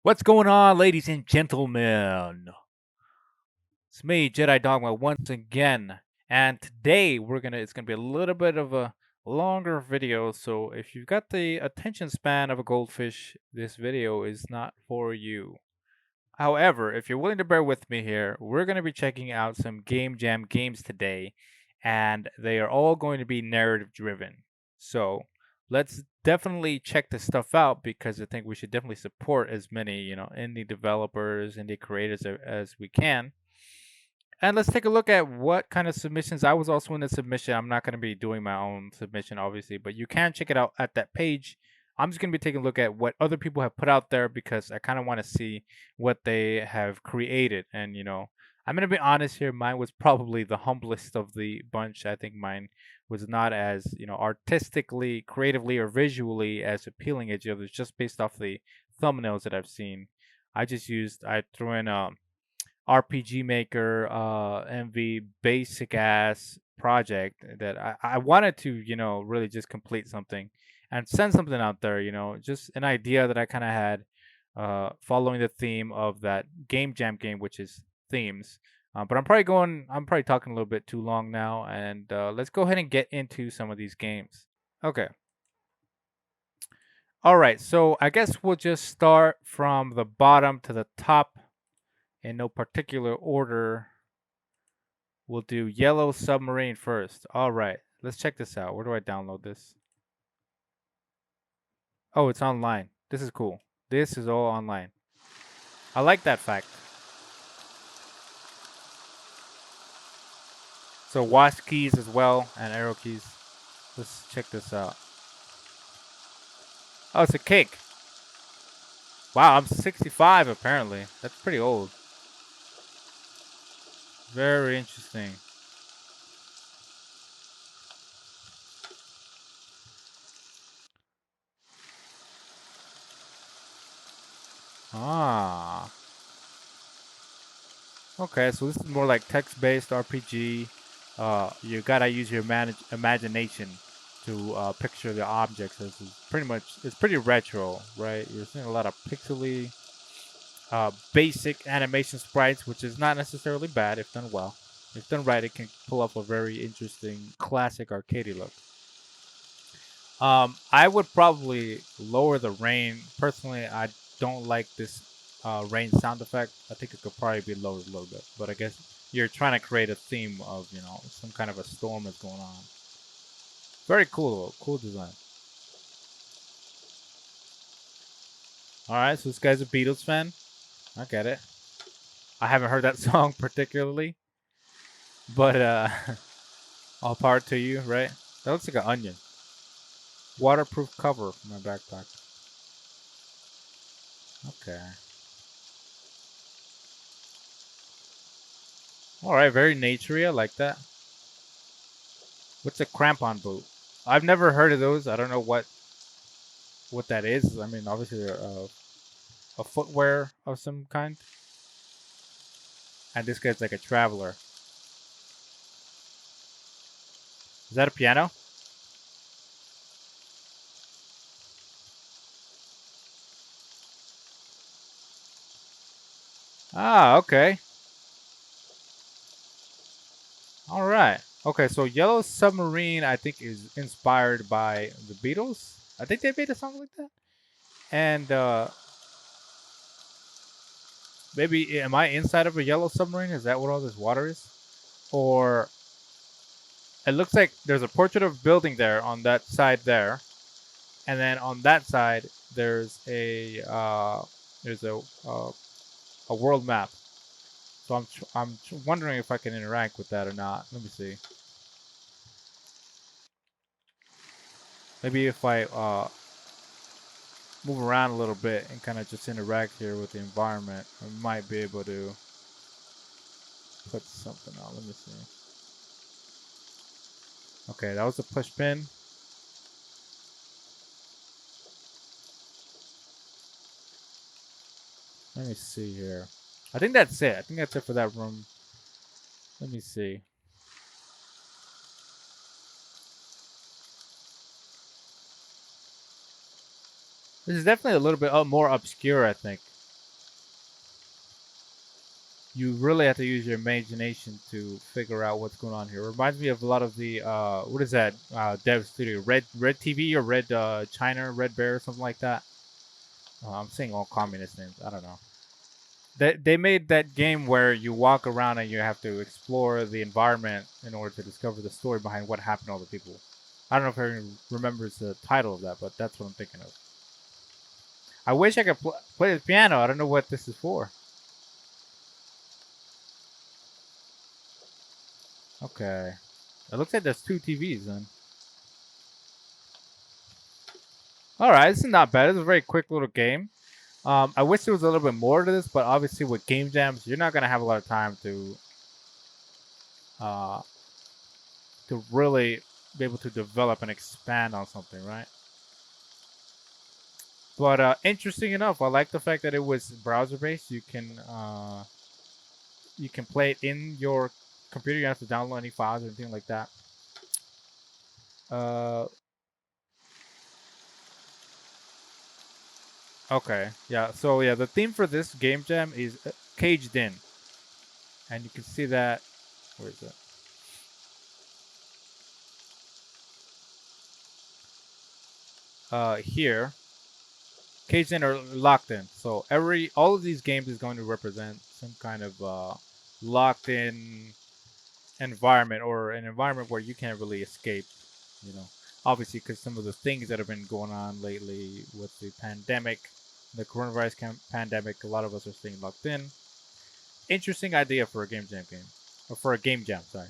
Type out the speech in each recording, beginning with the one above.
What's going on, ladies and gentlemen? It's me, Jedi Dogma, once again. And today it's gonna be a little bit of a longer video. So if you've got the attention span of a goldfish, this video is not for you. However, if you're willing to bear with me here, we're gonna be checking out some GameJam games today, and they are all going to be narrative driven. So let's definitely check this stuff out because I think we should definitely support as many, indie developers, indie creators as we can. And let's take a look at what kind of submissions. I was also in the submission. I'm not going to be doing my own submission, obviously, but you can check it out at that page. I'm just going to be taking a look at what other people have put out there because I kind of want to see what they have created. And, I'm going to be honest here. Mine was probably the humblest of the bunch. I think mine was not as, artistically, creatively, or visually as appealing as the others just based off the thumbnails that I've seen. I threw in RPG Maker MV basic ass project that I wanted to, really just complete something and send something out there, just an idea that I kind of had following the theme of that Game Jam game, which is themes. But I'm probably talking a little bit too long now, and let's go ahead and get into some of these games. Okay. All right. So I guess we'll just start from the bottom to the top in no particular order. We'll do Yellow Submarine first. All right, let's check this out. Where do I download this? Oh, it's online. This is cool. This is all online. I like that fact. So watch keys as well and arrow keys. Let's check this out. Oh, it's a cake. Wow, I'm 65 apparently. That's pretty old. Very interesting. Ah. Okay, so this is more like text-based RPG. You gotta use your imagination to picture the objects. This is it's pretty retro, right? You're seeing a lot of pixely, basic animation sprites, which is not necessarily bad if done well. If done right, it can pull up a very interesting classic arcadey look. I would probably lower the rain. Personally, I don't like this rain sound effect. I think it could probably be lowered a little bit. But I guess you're trying to create a theme of, some kind of a storm that's going on. Very cool, cool design. All right, so this guy's a Beatles fan. I get it. I haven't heard that song particularly, but all power to you, right? That looks like an onion. Waterproof cover for my backpack. Okay. All right, very naturey. I like that. What's a crampon boot? I've never heard of those. I don't know what that is. I mean, obviously they're a footwear of some kind. And this guy's like a traveler. Is that a piano? Ah, okay. All right. Okay, so Yellow Submarine, I think, is inspired by the Beatles. I think they made a song like that. And maybe am I inside of a yellow submarine? Is that what all this water is? Or it looks like there's a portrait of a building there on that side there, and then on that side there's a world map. So I'm wondering if I can interact with that or not. Let me see. Maybe if I move around a little bit and kind of just interact here with the environment, I might be able to put something on. Let me see. Okay, that was a push pin. Let me see here. I think that's it. I think that's it for that room. Let me see. This is definitely a little bit more obscure, I think. you really have to use your imagination to figure out what's going on here. It reminds me of a lot of the what is that dev studio, Red TV or Red China, Red Bear, or something like that. I'm saying all communist names. I don't know. They made that game where you walk around and you have to explore the environment in order to discover the story behind what happened to all the people. I don't know if everyone remembers the title of that, but that's what I'm thinking of. I wish I could play the piano. I don't know what this is for. Okay. It looks like there's two TVs then. All right, this is not bad. It's a very quick little game. I wish there was a little bit more to this, but obviously with game jams, you're not gonna have a lot of time uh, to really be able to develop and expand on something, right? But interesting enough, I like the fact that it was browser based. You can play it in your computer. You don't have to download any files or anything like that. Uh, okay, yeah. So yeah, the theme for this game jam is caged in, and you can see that. Where is it? Here, caged in or locked in. So all of these games is going to represent some kind of locked in environment or an environment where you can't really escape. You know, obviously because some of the things that have been going on lately with the pandemic, the coronavirus pandemic, a lot of us are staying locked in. Interesting idea for a game, or for a game jam. Sorry.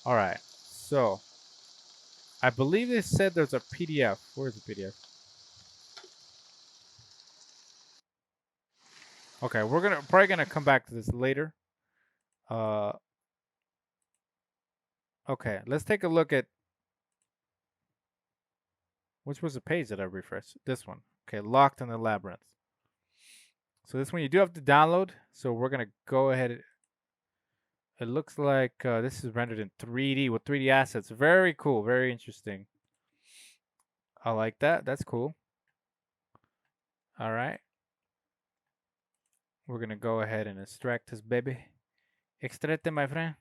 All right. So I believe they said there's a PDF. Where's the PDF? Okay, we're probably gonna come back to this later. Uh, okay, let's take a look at which was the page that I refreshed. This one. Okay, locked in the labyrinth. So this one you do have to download. So we're gonna go ahead. It looks like this is rendered in 3D with 3D assets. Very cool. Very interesting. I like that. That's cool. All right. We're gonna go ahead and extract this baby. Extract it, my friend.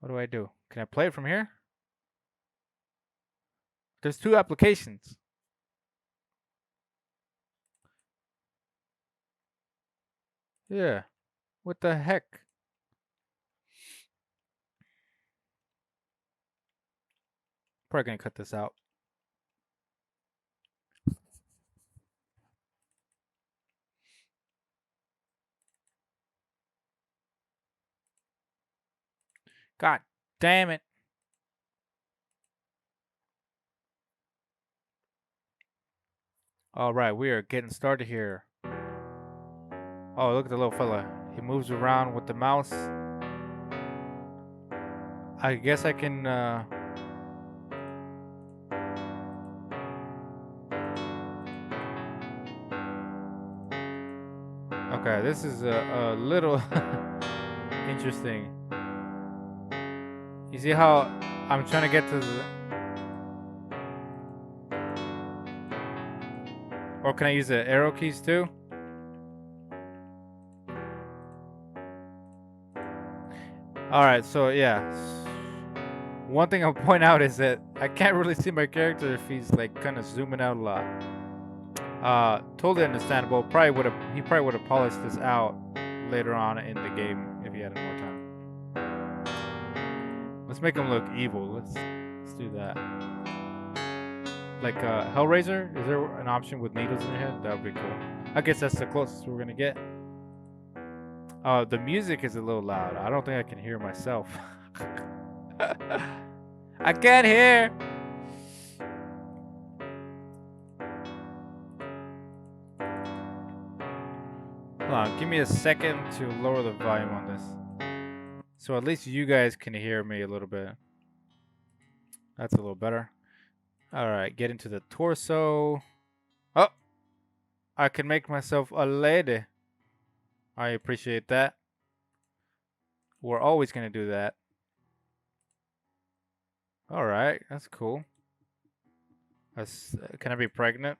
What do I do? Can I play it from here? There's two applications. Yeah. What the heck? Probably gonna cut this out. God damn it. All right, we are getting started here. Oh, look at the little fella. He moves around with the mouse. I guess I can. Okay, this is a little interesting. You see how I'm trying to get to the. Or can I use the arrow keys too? Alright, so yeah. One thing I'll point out is that I can't really see my character if he's like kind of zooming out a lot. Totally understandable. He probably would have polished this out later on in the game if he had more time. Let's make him look evil. Let's do that. Like Hellraiser? Is there an option with needles in your head? That would be cool. I guess that's the closest we're gonna get. The music is a little loud. I don't think I can hear myself. I can't hear. Hold on, give me a second to lower the volume on this. So at least you guys can hear me a little bit. That's a little better. Alright, get into the torso. Oh! I can make myself a lady. I appreciate that. We're always going to do that. Alright, that's cool. Can I be pregnant?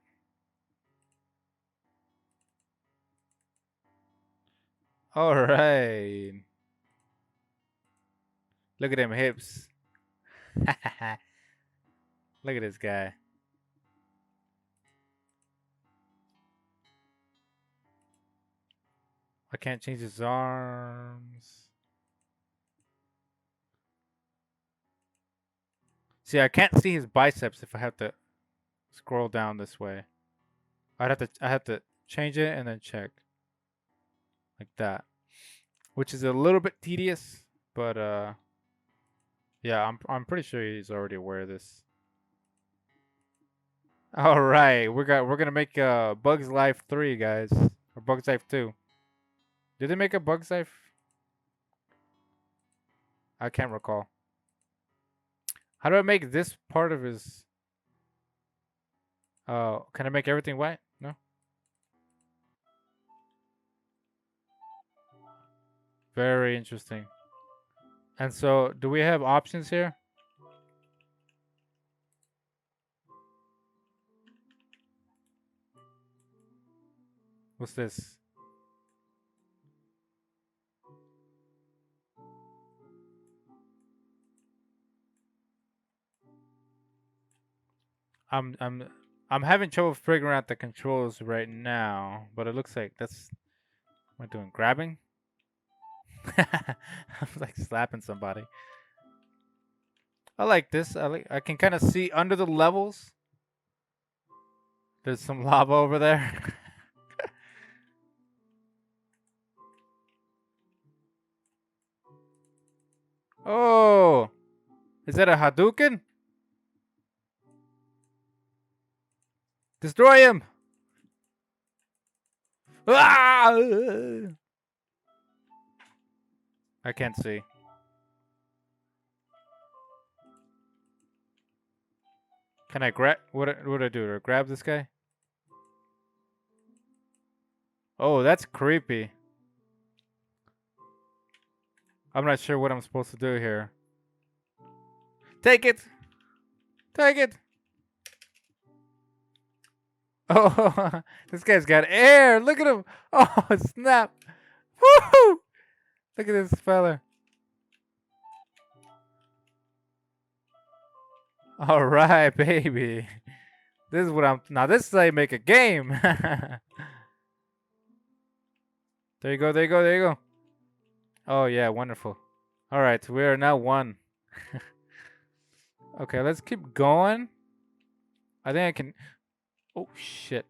All right. Look at them hips. Look at this guy. I can't change his arms. See, I can't see his biceps if I have to scroll down this way. I have to change it and then check like that, which is a little bit tedious, but yeah, I'm pretty sure he's already aware of this. All right, we're gonna make Bugs Life 3, guys, or Bugs Life 2. Did they make a Bugs Life? I can't recall. How do I make this part of his? Can I make everything white? No. Very interesting. And so, do we have options here? What's this? I'm I'm I'm having trouble figuring out the controls right now, but it looks like that's what am I doing? Grabbing? I'm like slapping somebody. I like this. I can kind of see under the levels. There's some lava over there. Oh, is that a Hadouken? Destroy him! Ah! I can't see. Can I grab? What do I do? Do I grab this guy? Oh, that's creepy. I'm not sure what I'm supposed to do here. Take it! Take it! Oh, this guy's got air! Look at him! Oh, snap! Woohoo! Look at this fella. Alright, baby. This is what I'm. Now, this is how you make a game. There you go, there you go, there you go. Oh, yeah, wonderful. Alright, we are now one. Okay, let's keep going. I think I can. Oh, shit.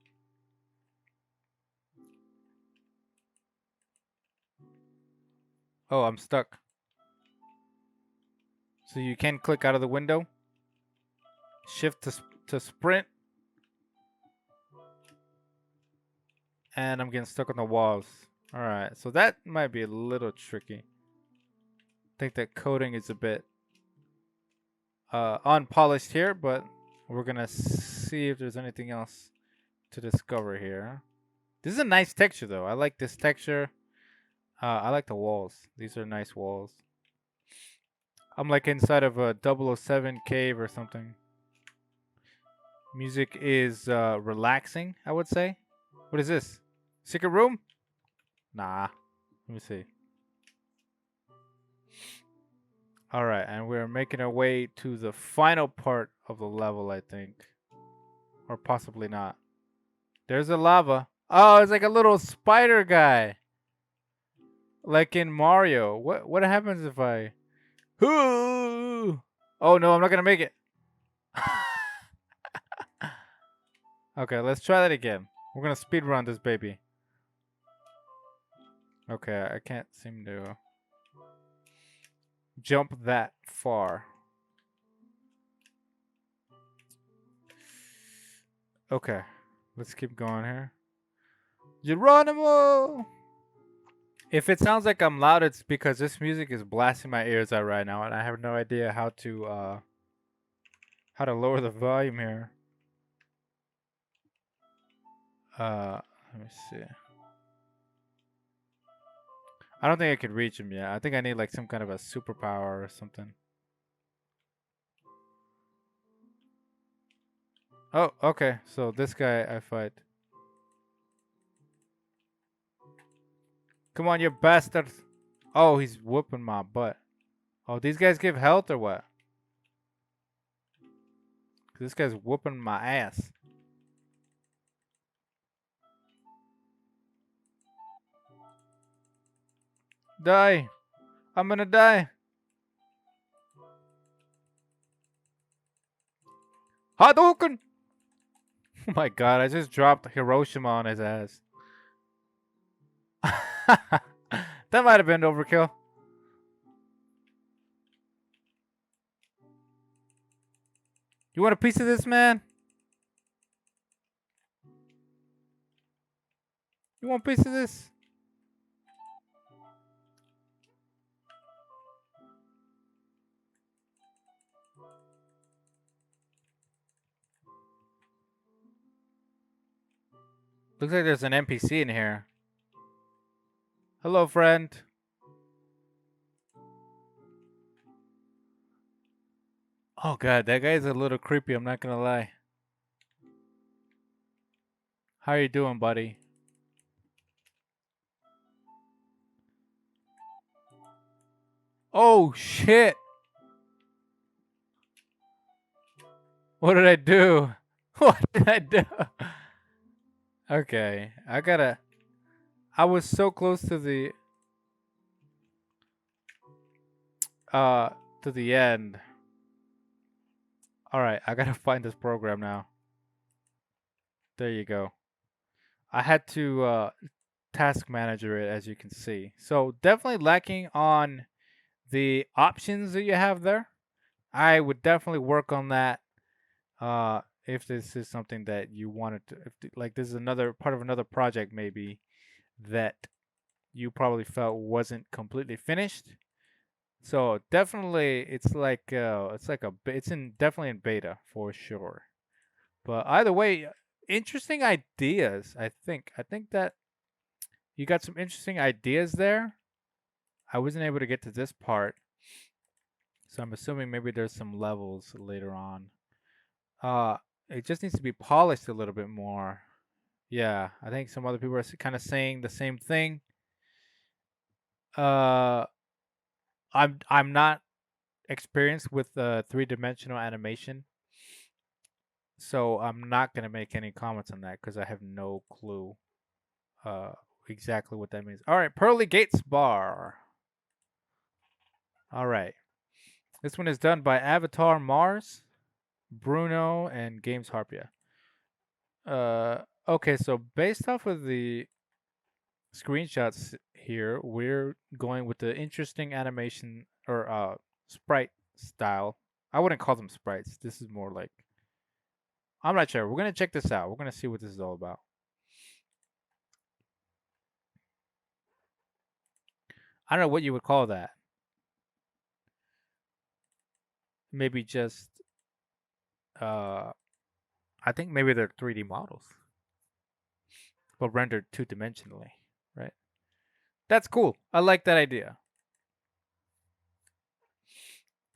Oh, I'm stuck. So you can click out of the window. Shift to sprint. And I'm getting stuck on the walls. Alright, so that might be a little tricky. I think that coding is a bit unpolished here, but we're gonna see if there's anything else to discover here. This is a nice texture though. I like this texture. I like the walls. These are nice walls. I'm like inside of a 007 cave or something. Music is relaxing, I would say. What is this? Secret room? Nah. Let me see. Alright, and we're making our way to the final part of the level, I think. Or possibly not. There's a lava. Oh, it's like a little spider guy. Like in Mario. What happens if I... Ooh! Oh no, I'm not gonna make it. Okay, let's try that again. We're gonna speed run this baby. Okay, I can't seem to jump that far. Okay, let's keep going here. Geronimo! If it sounds like I'm loud, it's because this music is blasting my ears out right now, and I have no idea how to lower the volume here. Let me see. I don't think I could reach him yet. I think I need like some kind of a superpower or something. Oh, okay. So this guy I fight. Come on, you bastard. Oh, he's whooping my butt. Oh, these guys give health or what? This guy's whooping my ass. Die. I'm gonna die. Hadouken! Oh my god, I just dropped Hiroshima on his ass. That might have been overkill. You want a piece of this, man? You want a piece of this? Looks like there's an NPC in here. Hello, friend. Oh god, that guy's a little creepy, I'm not gonna lie. How you doing, buddy? Oh shit! What did I do? What did I do? Okay, I was so close to the end. Alright, I gotta find this program now. There you go. I had to task manager it, as you can see. So definitely lacking on the options that you have there. I would definitely work on that. If this is something that you wanted to, like this is another part of another project maybe that you probably felt wasn't completely finished. So definitely, it's like definitely in beta for sure. But either way, interesting ideas. I think that you got some interesting ideas there. I wasn't able to get to this part, so I'm assuming maybe there's some levels later on. Uh, it just needs to be polished a little bit more. Yeah, I think some other people are kind of saying the same thing. Uh, I'm not experienced with three-dimensional animation, so I'm not gonna make any comments on that because I have no clue uh exactly what that means. All right, Pearly Gates Bar. All right, this one is done by Avatar Mars, Bruno, and Games Harpia. Okay, so based off of the screenshots here, we're going with the interesting animation or sprite style. I wouldn't call them sprites. This is more like, I'm not sure. We're gonna check this out. We're gonna see what this is all about. I don't know what you would call that. Maybe just uh I think maybe they're 3D models, but rendered two-dimensionally, right? That's cool. I like that idea.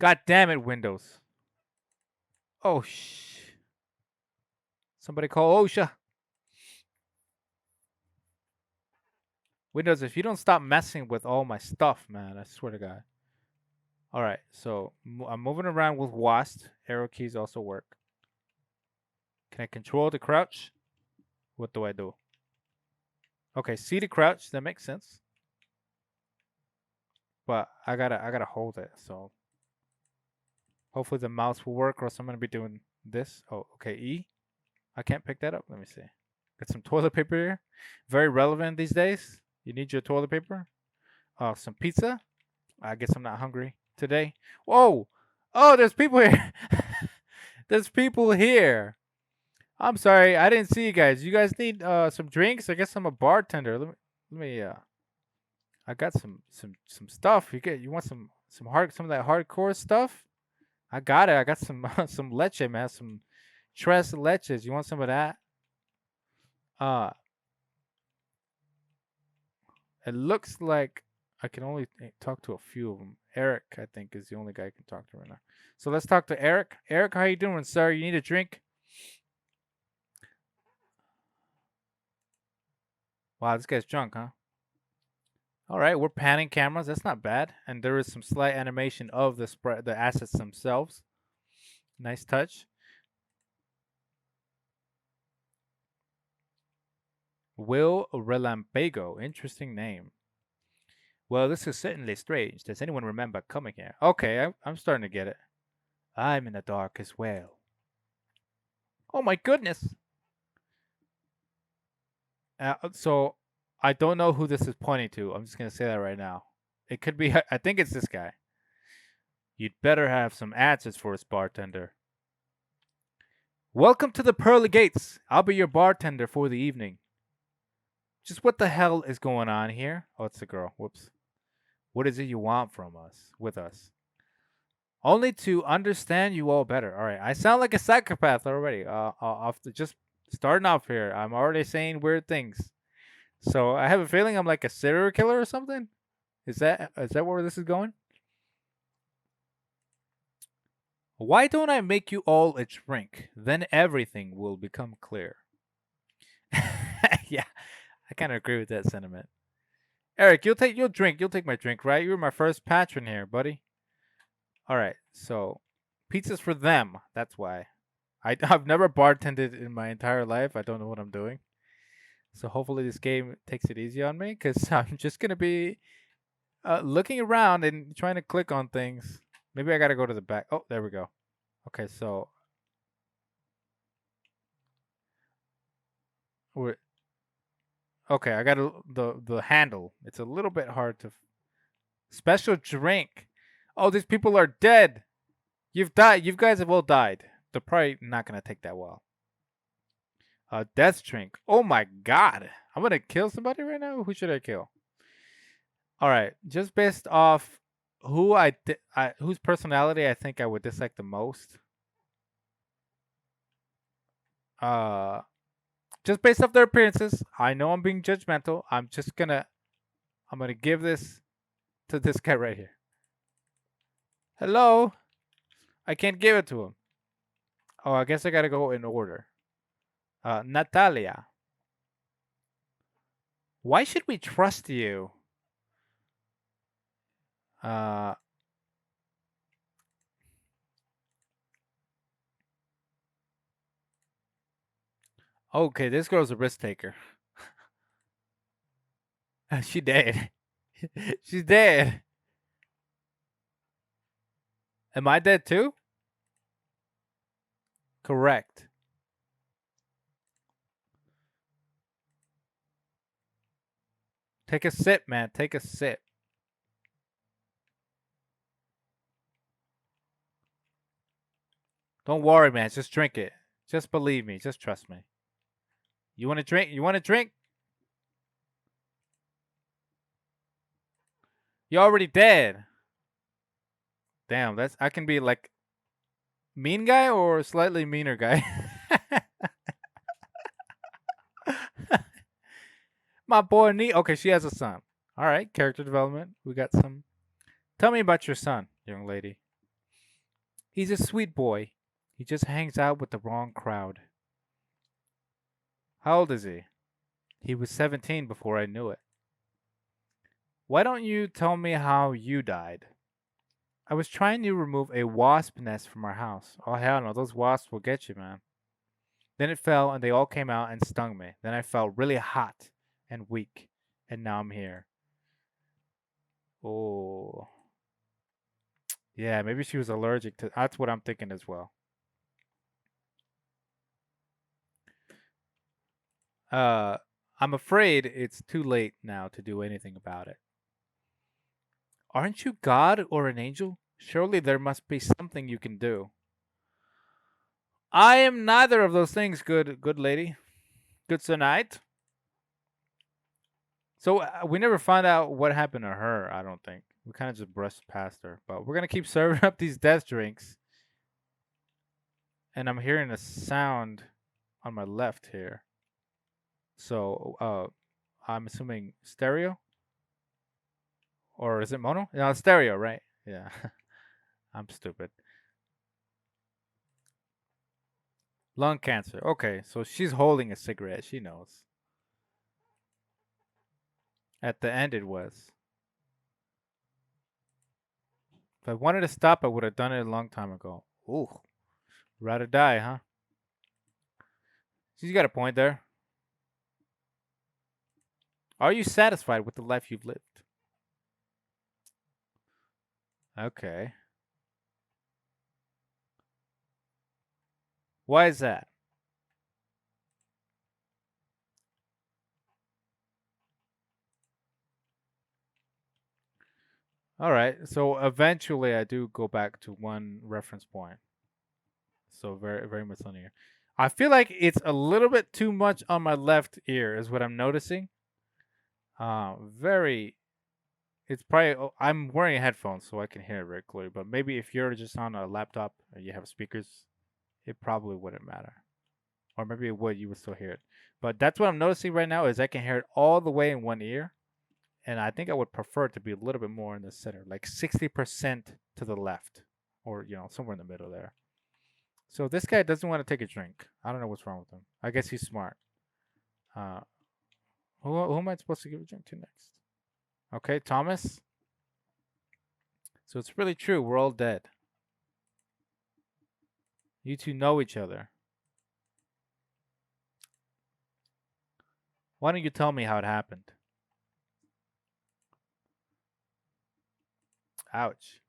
God damn it, Windows. Oh somebody call OSHA. Windows, if you don't stop messing with all my stuff, man, I swear to God. All right, so I'm moving around with WASD. Arrow keys also work. Can I control the crouch? What do I do? Okay, see the crouch. That makes sense. But I gotta hold it. So hopefully the mouse will work, or else I'm gonna be doing this. Oh, okay, E. I can't pick that up. Let me see. Got some toilet paper here. Very relevant these days. You need your toilet paper. Some pizza. I guess I'm not hungry today. Whoa! Oh, there's people here. There's people here. I'm sorry, I didn't see you guys. You guys need some drinks? I guess I'm a bartender. Let me I got some stuff. You want some of that hardcore stuff? I got it. I got some some leche, man. Some tres leches. You want some of that? Uh it looks like I can only talk to a few of them. Eric, I think, is the only guy I can talk to right now. So let's talk to Eric. Eric, how you doing, sir? You need a drink? Wow, this guy's drunk, huh? All right, we're panning cameras. That's not bad. And there is some slight animation of the assets themselves. Nice touch. Will Relampago. Interesting name. Well, this is certainly strange. Does anyone remember coming here? Okay, I'm starting to get it. I'm in the dark as well. Oh my goodness. So I don't know who this is pointing to. I'm just gonna say that right now. It could be. I think it's this guy. You'd better have some answers for us, bartender. Welcome to the Pearly Gates. I'll be your bartender for the evening. Just what the hell is going on here? Oh, it's the girl. Whoops. What is it you want from us? With us? Only to understand you all better. All right. I sound like a psychopath already. Just starting off here. I'm already saying weird things. So I have a feeling I'm like a serial killer or something. Is that where this is going? Why don't I make you all a drink? Then everything will become clear. Yeah, I kind of agree with that sentiment. Eric, you'll take my drink, right? You were my first patron here, buddy. All right, so pizza's for them. That's why. I've never bartended in my entire life. I don't know what I'm doing. So hopefully this game takes it easy on me, because I'm just gonna be looking around and trying to click on things. Maybe I gotta go to the back. Oh, there we go. Okay, so we're okay. I got the handle. It's a little bit hard to. Special drink. Oh, these people are dead. You've died. You guys have all died. They're probably not gonna take that well. Death drink. Oh my god. I'm gonna kill somebody right now. Who should I kill? All right. Just based off whose personality I think I would dislike the most. Uh, just based off their appearances. I know I'm being judgmental. I'm gonna give this to this guy right here. Hello. I can't give it to him. Oh, I guess I gotta go in order. Natalia. Why should we trust you? Uh, okay, this girl's a risk taker. She dead. She's dead. Am I dead too? Correct. Take a sip, man. Take a sip. Don't worry, man. Just drink it. Just believe me. Just trust me. You want to drink? You want to drink? You're already dead. Damn, I can be like mean guy or slightly meaner guy. My boy Nee. Okay, she has a son. All right, character development. We got some. Tell me about your son, young lady. He's a sweet boy. He just hangs out with the wrong crowd. How old is he? He was 17 before I knew it. Why don't you tell me how you died? I was trying to remove a wasp nest from our house. Oh, hell no, those wasps will get you, man. Then it fell and they all came out and stung me. Then I felt really hot and weak. And now I'm here. Oh. Yeah, maybe she was allergic to. That's what I'm thinking as well. Uh, I'm afraid it's too late now to do anything about it. Aren't you God or an angel? Surely there must be something you can do. I am neither of those things, good lady. Good Sir Knight. So we never found out what happened to her, I don't think. We kind of just brushed past her. But we're going to keep serving up these death drinks. And I'm hearing a sound on my left here. So I'm assuming stereo? Or is it mono? No, stereo, right? Yeah. I'm stupid. Lung cancer. Okay, so she's holding a cigarette. She knows. At the end, it was. If I wanted to stop, I would have done it a long time ago. Ooh, rather die, huh? She's got a point there. Are you satisfied with the life you've lived? Okay. Why is that? All right. So eventually, I do go back to one reference point. So very, very much linear. I feel like it's a little bit too much on my left ear, is what I'm noticing. Very. It's probably. I'm wearing headphones, so I can hear it very clearly. But maybe if you're just on a laptop and you have speakers, it probably wouldn't matter. Or maybe it would. You would still hear it. But that's what I'm noticing right now is I can hear it all the way in one ear, and I think I would prefer it to be a little bit more in the center, like 60% to the left, or somewhere in the middle there. So this guy doesn't want to take a drink. I don't know what's wrong with him. I guess he's smart. Uh, who am I supposed to give a drink to next? Okay, Thomas. So it's really true. We're all dead. You two know each other. Why don't you tell me how it happened? Ouch.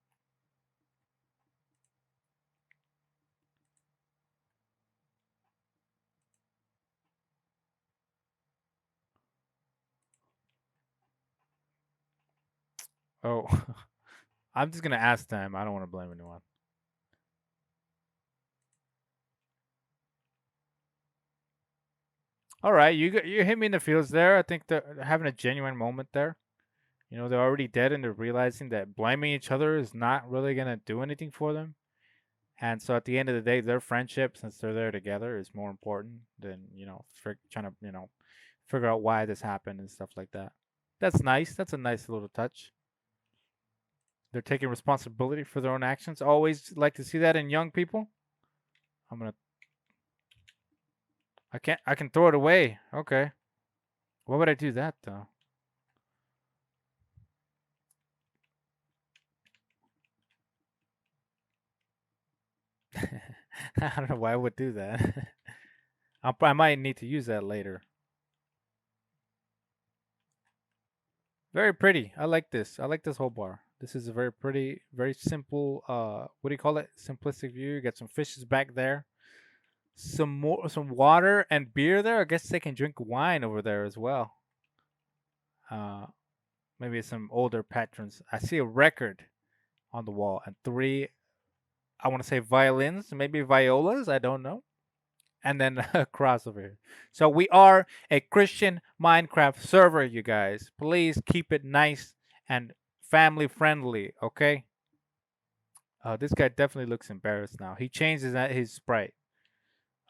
Oh, I'm just gonna ask them. I don't want to blame anyone. All right, you hit me in the feels there. I think they're having a genuine moment there. They're already dead and they're realizing that blaming each other is not really gonna do anything for them. And so at the end of the day, their friendship, since they're there together, is more important than trying to figure out why this happened and stuff like that. That's nice. That's a nice little touch. They're taking responsibility for their own actions. Always like to see that in young people. I'm gonna. I can't. I can throw it away. Okay. Why would I do that though? I don't know why I would do that. I might need to use that later. Very pretty. I like this. I like this whole bar. This is a very pretty, very simple. What do you call it? Simplistic view. You got some fishes back there. Some water and beer there. I guess they can drink wine over there as well. Uh, maybe some older patrons. I see a record on the wall and three. I want to say violins, maybe violas. I don't know. And then a crossover here. So we are a Christian Minecraft server, you guys. Please keep it nice and family friendly, okay? This guy definitely looks embarrassed now. He changed his sprite.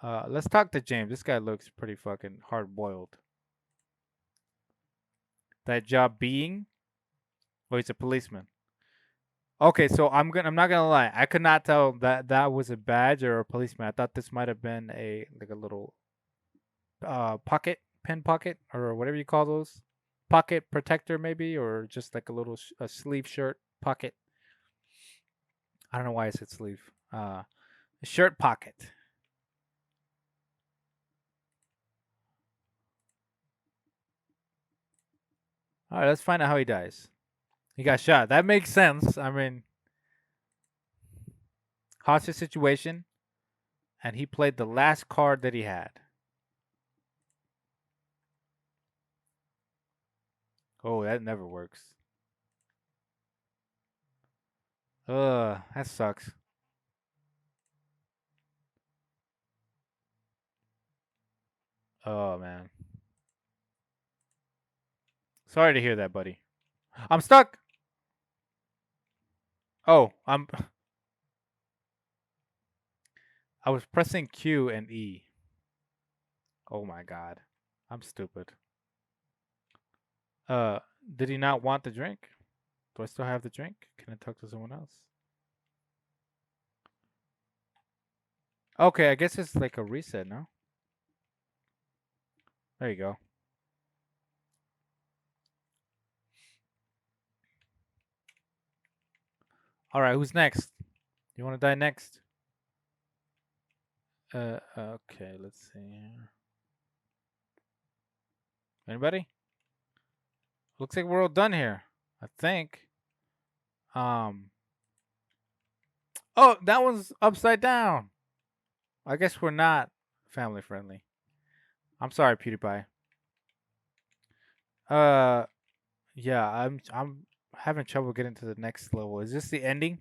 Let's talk to James. This guy looks pretty fucking hard boiled. That job being? Oh, he's a policeman. Okay, so I'm not gonna lie. I could not tell that that was a badge or a policeman. I thought this might have been a little pocket pen pocket or whatever you call those, pocket protector maybe, or just like a little a sleeve shirt pocket. I don't know why I said sleeve. A shirt pocket. All right, let's find out how he dies. He got shot. That makes sense. I mean, hostage situation, and he played the last card that he had. Oh, that never works. That sucks. Oh man. Sorry to hear that, buddy. I'm stuck. Oh, I was pressing Q and E. Oh my god. I'm stupid. Uh, did he not want the drink? Do I still have the drink? Can I talk to someone else? Okay, I guess it's like a reset, no? There you go. All right, who's next? You want to die next? Okay, let's see here. Anybody? Looks like we're all done here. I think. Um. Oh, that one's upside down. I guess we're not family friendly. I'm sorry, PewDiePie. Uh, yeah, I'm having trouble getting to the next level. Is this the ending?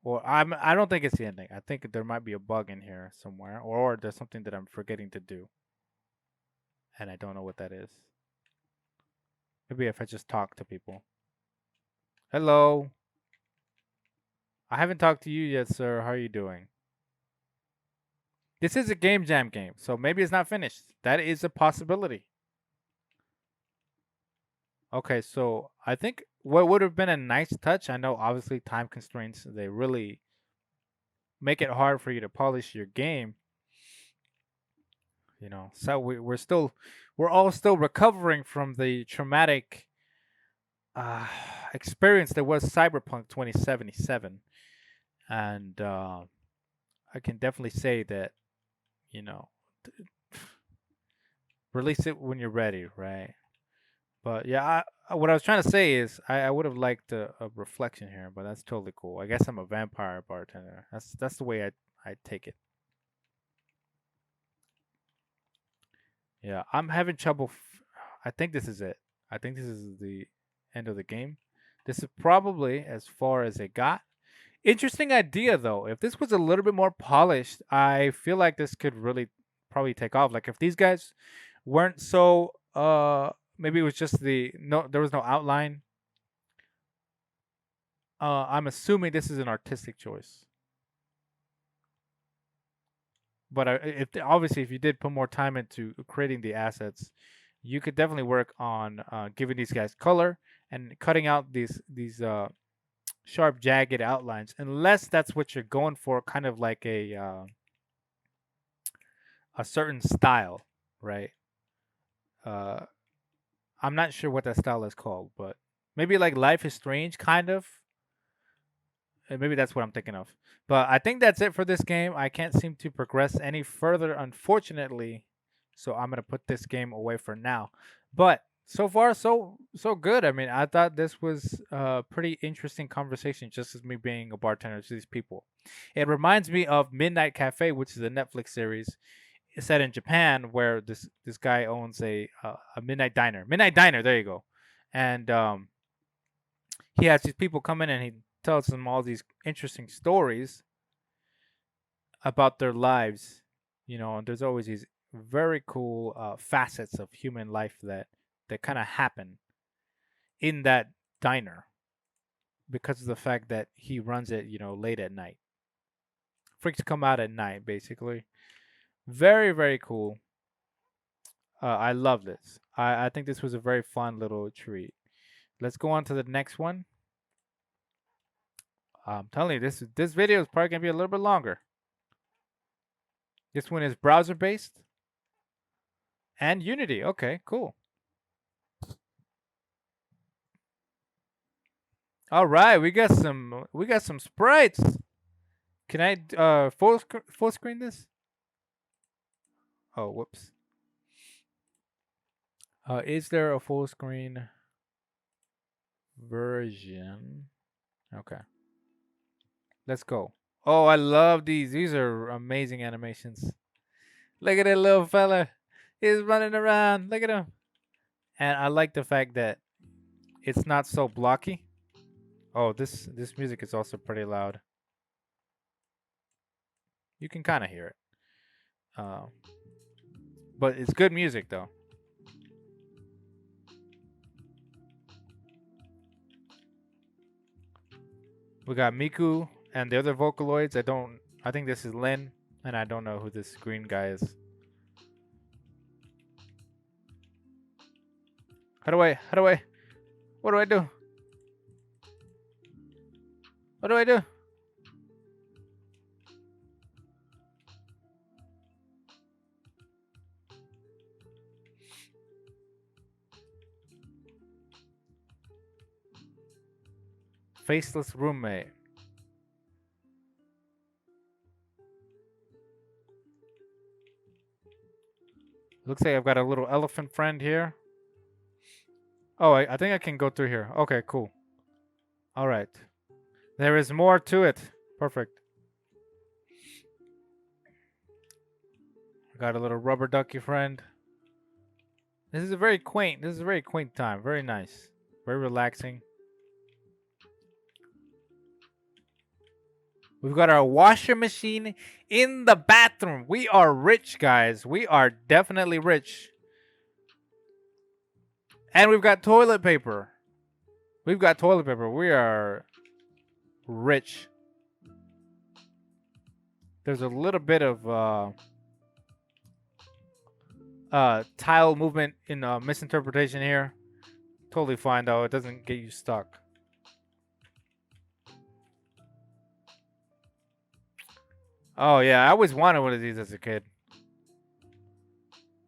Or I don't think it's the ending. I think there might be a bug in here somewhere, or there's something that I'm forgetting to do, and I don't know what that is. Maybe if I just talk to people. Hello. I haven't talked to you yet, sir. How are you doing? This is a GameJam game, so maybe it's not finished. That is a possibility. Okay, so I think what would have been a nice touch, I know obviously time constraints, they really make it hard for you to polish your game. You know, so we're all still recovering from the traumatic experience that was Cyberpunk 2077. And I can definitely say that, you know, release it when you're ready, right? But yeah, what I was trying to say is I would have liked a reflection here, but that's totally cool. I guess I'm a vampire bartender. That's the way I take it. Yeah, I'm having trouble. I think this is it. I think this is the end of the game. This is probably as far as it got. Interesting idea though. If this was a little bit more polished, I feel like this could really probably take off. Like if these guys weren't so maybe it was just there was no outline. I'm assuming this is an artistic choice. But if obviously if you did put more time into creating the assets, you could definitely work on giving these guys color and cutting out these sharp, jagged outlines, unless that's what you're going for, kind of like a certain style, right? Uh, I'm not sure what that style is called, but maybe like Life is Strange, kind of. Maybe that's what I'm thinking of. But I think that's it for this game. I can't seem to progress any further, unfortunately. So I'm gonna put this game away for now. But so far, so good. I mean, I thought this was a pretty interesting conversation, just as me being a bartender to these people. It reminds me of Midnight Cafe, which is a Netflix series set in Japan, where this guy owns a midnight diner. Midnight diner, there you go. And he has these people come in and he tells them all these interesting stories about their lives, you know, and there's always these very cool facets of human life that kind of happen in that diner because of the fact that he runs it, you know, late at night. Freaks come out at night, basically. Very, very cool. I love this. I think this was a very fun little treat. Let's go on to the next one. I'm telling you, this video is probably gonna be a little bit longer. This one is browser based and Unity. Okay, cool. All right, we got some sprites. Can I full screen this? Oh, whoops. Is there a full screen version? Okay. Let's go. Oh, I love these. These are amazing animations. Look at that little fella. He's running around. Look at him. And I like the fact that it's not so blocky. Oh, this music is also pretty loud. You can kind of hear it. Uh, but it's good music though. We got Miku and the other Vocaloids. I think this is Lin, and I don't know who this green guy is. How do I, what do I do? What do I do? Faceless roommate. Looks like I've got a little elephant friend here. Oh, I think I can go through here. Okay, cool. All right. There is more to it. Perfect. I got a little rubber ducky friend. This is a very quaint. This is a very quaint time. Very nice. Very relaxing. We've got our washer machine in the bathroom. We are rich, guys. We are definitely rich. And we've got toilet paper. We've got toilet paper. We are rich. There's a little bit of tile movement in misinterpretation here. Totally fine though. It doesn't get you stuck. Oh yeah, I always wanted one of these as a kid.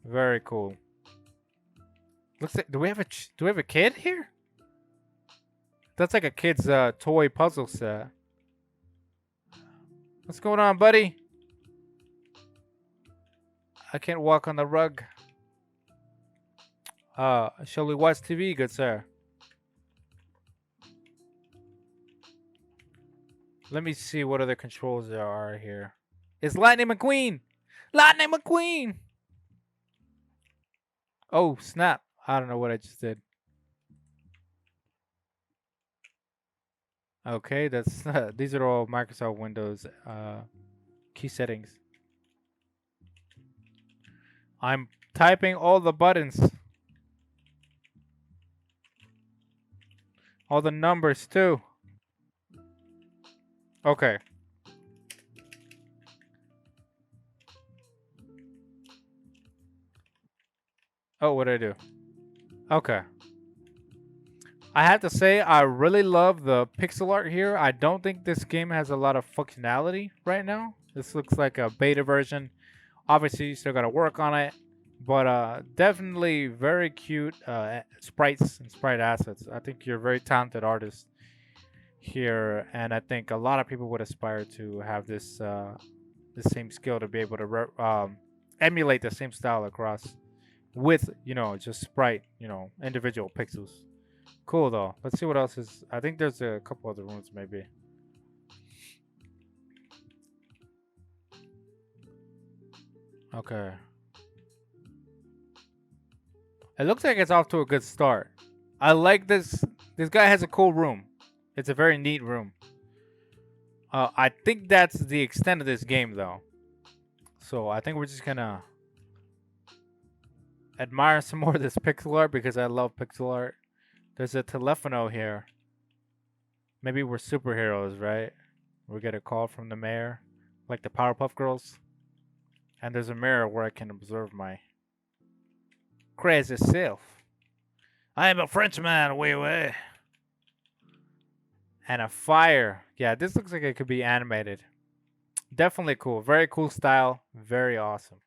Very cool. Looks like do we have a kid here? That's like a kid's toy puzzle set. What's going on, buddy? I can't walk on the rug. Shall we watch TV, good sir? Let me see what other controls there are here. It's Lightning McQueen! Lightning McQueen! Oh, snap. I don't know what I just did. Okay, that's these are all Microsoft Windows key settings. I'm typing all the buttons. All the numbers too. Okay. Oh, what did I do? Okay. I have to say, I really love the pixel art here. I don't think this game has a lot of functionality right now. This looks like a beta version. Obviously, you still got to work on it. But definitely very cute sprites and sprite assets. I think you're a very talented artist here. And I think a lot of people would aspire to have this the same skill to be able to emulate the same style across with, just sprite, individual pixels. Cool though. Let's see what else is. I think there's a couple other rooms maybe. Okay. It looks like it's off to a good start. I like this. This guy has a cool room. It's a very neat room. I think that's the extent of this game though. So I think we're just gonna admire some more of this pixel art because I love pixel art. There's a telephono here. Maybe we're superheroes, right? We get a call from the mayor, like the Powerpuff Girls. And there's a mirror where I can observe my crazy self. I am a Frenchman, way way. And a fire. Yeah, this looks like it could be animated. Definitely cool. Very cool style. Very awesome.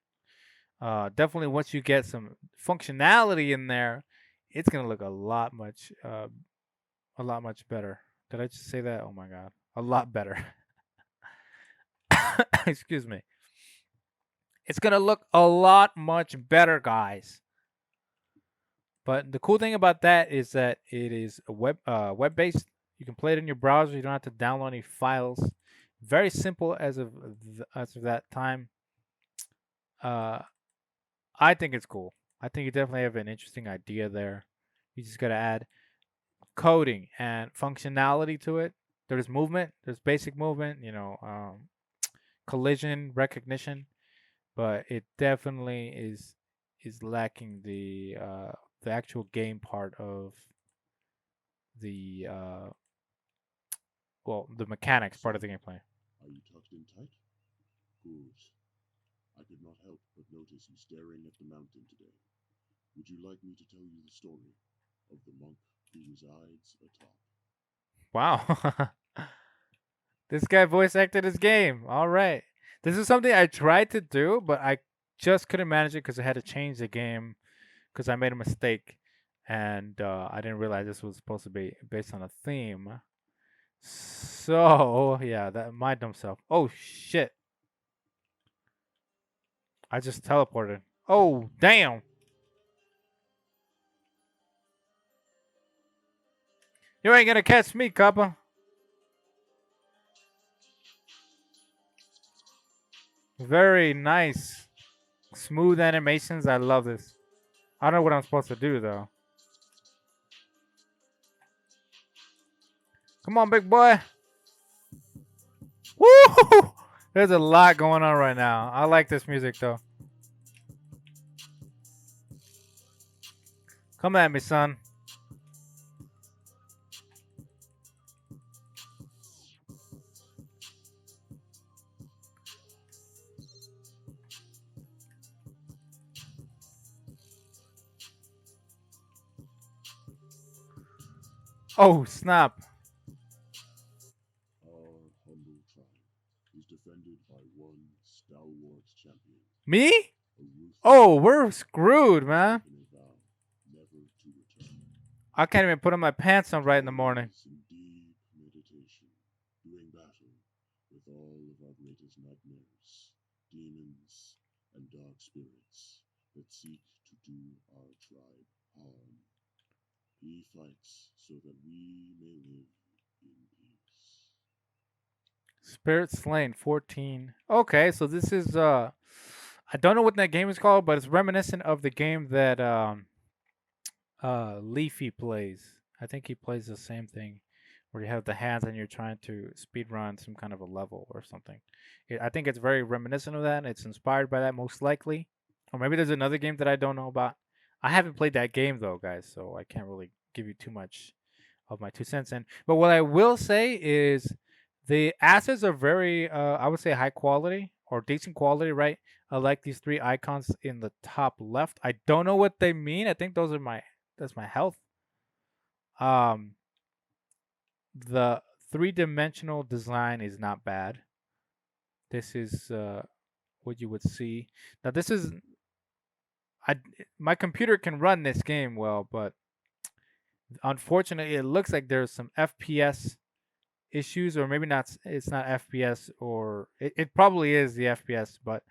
Definitely once you get some functionality in there, it's gonna look a lot much better. Did I just say that? Oh my god. A lot better. Excuse me. It's gonna look a lot much better, guys. But the cool thing about that is that it is a web based. You can play it in your browser. You don't have to download any files. Very simple as of that time. I think it's cool. I think you definitely have an interesting idea there. You just gotta add coding and functionality to it. There's movement. There's basic movement. Collision recognition, but it definitely is lacking the actual game part of the the mechanics part of the gameplay. Are you tucked in tight? Good. I could not help but notice you staring at the mountain today. Would you like me to tell you the story of the monk who resides atop? Wow. This guy voice acted his game. All right. This is something I tried to do, but I just couldn't manage it because I had to change the game because I made a mistake and I didn't realize this was supposed to be based on a theme. So yeah, that my dumb self. Oh shit! I just teleported. Oh, damn. You ain't gonna catch me, copper. Very nice. Smooth animations. I love this. I don't know what I'm supposed to do, though. Come on, big boy. Woo! There's a lot going on right now. I like this music, though. Come at me, son. Oh, snap. Our humble tribe is defended by one stalwart champion, Me? a ruthless Oh, we're screwed, man. taken a vow never to return. I can't even put on my pants on right in the morning. Always in deep meditation, doing battle with all of our greatest nightmares, demons, and dark spirits that seek to do our tribe harm. He fights so that we may live in peace. Spirit Slain 14. Okay, so this is I don't know what that game is called, but it's reminiscent of the game that Leafy plays. I think he plays the same thing where you have the hands and you're trying to speed run some kind of a level or something. I think it's very reminiscent of that. It's inspired by that most likely. Or maybe there's another game that I don't know about. I haven't played that game though, guys, so I can't really give you too much of my 2 cents in. But what I will say is the assets are very, I would say, high quality or decent quality, right? I like these three icons in the top left. I don't know what they mean. I think that's my health. Um, the three-dimensional design is not bad. This is what you would see. Now this is I my computer can run this game well, but unfortunately, it looks like there's some FPS issues, or maybe not. It's not FPS, or it probably is the FPS, but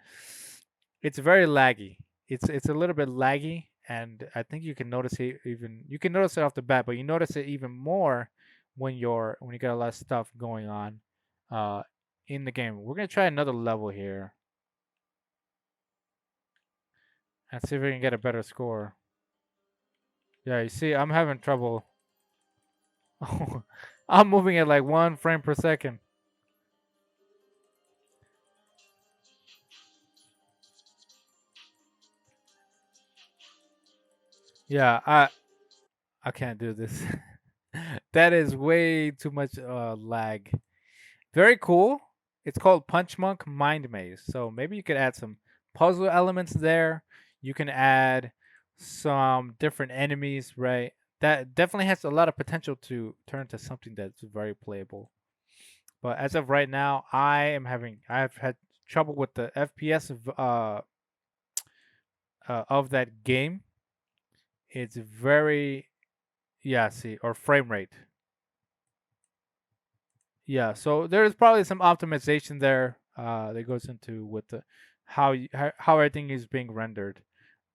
it's very laggy. It's a little bit laggy, and I think you can notice it even. You can notice it off the bat, but you notice it even more when you got a lot of stuff going on, uh, in the game. We're gonna try another level here and see if we can get a better score. Yeah, you see, I'm having trouble. I'm moving at like 1 frame per second. Yeah, I can't do this. That is way too much lag. Very cool. It's called Punch Monk Mind Maze. So maybe you could add some puzzle elements there. You can add some different enemies, right? That definitely has a lot of potential to turn to something that's very playable. But as of right now, I've had trouble with the FPS of that game. It's very, yeah, see, or frame rate. Yeah, so there's probably some optimization there that goes into with how everything is being rendered,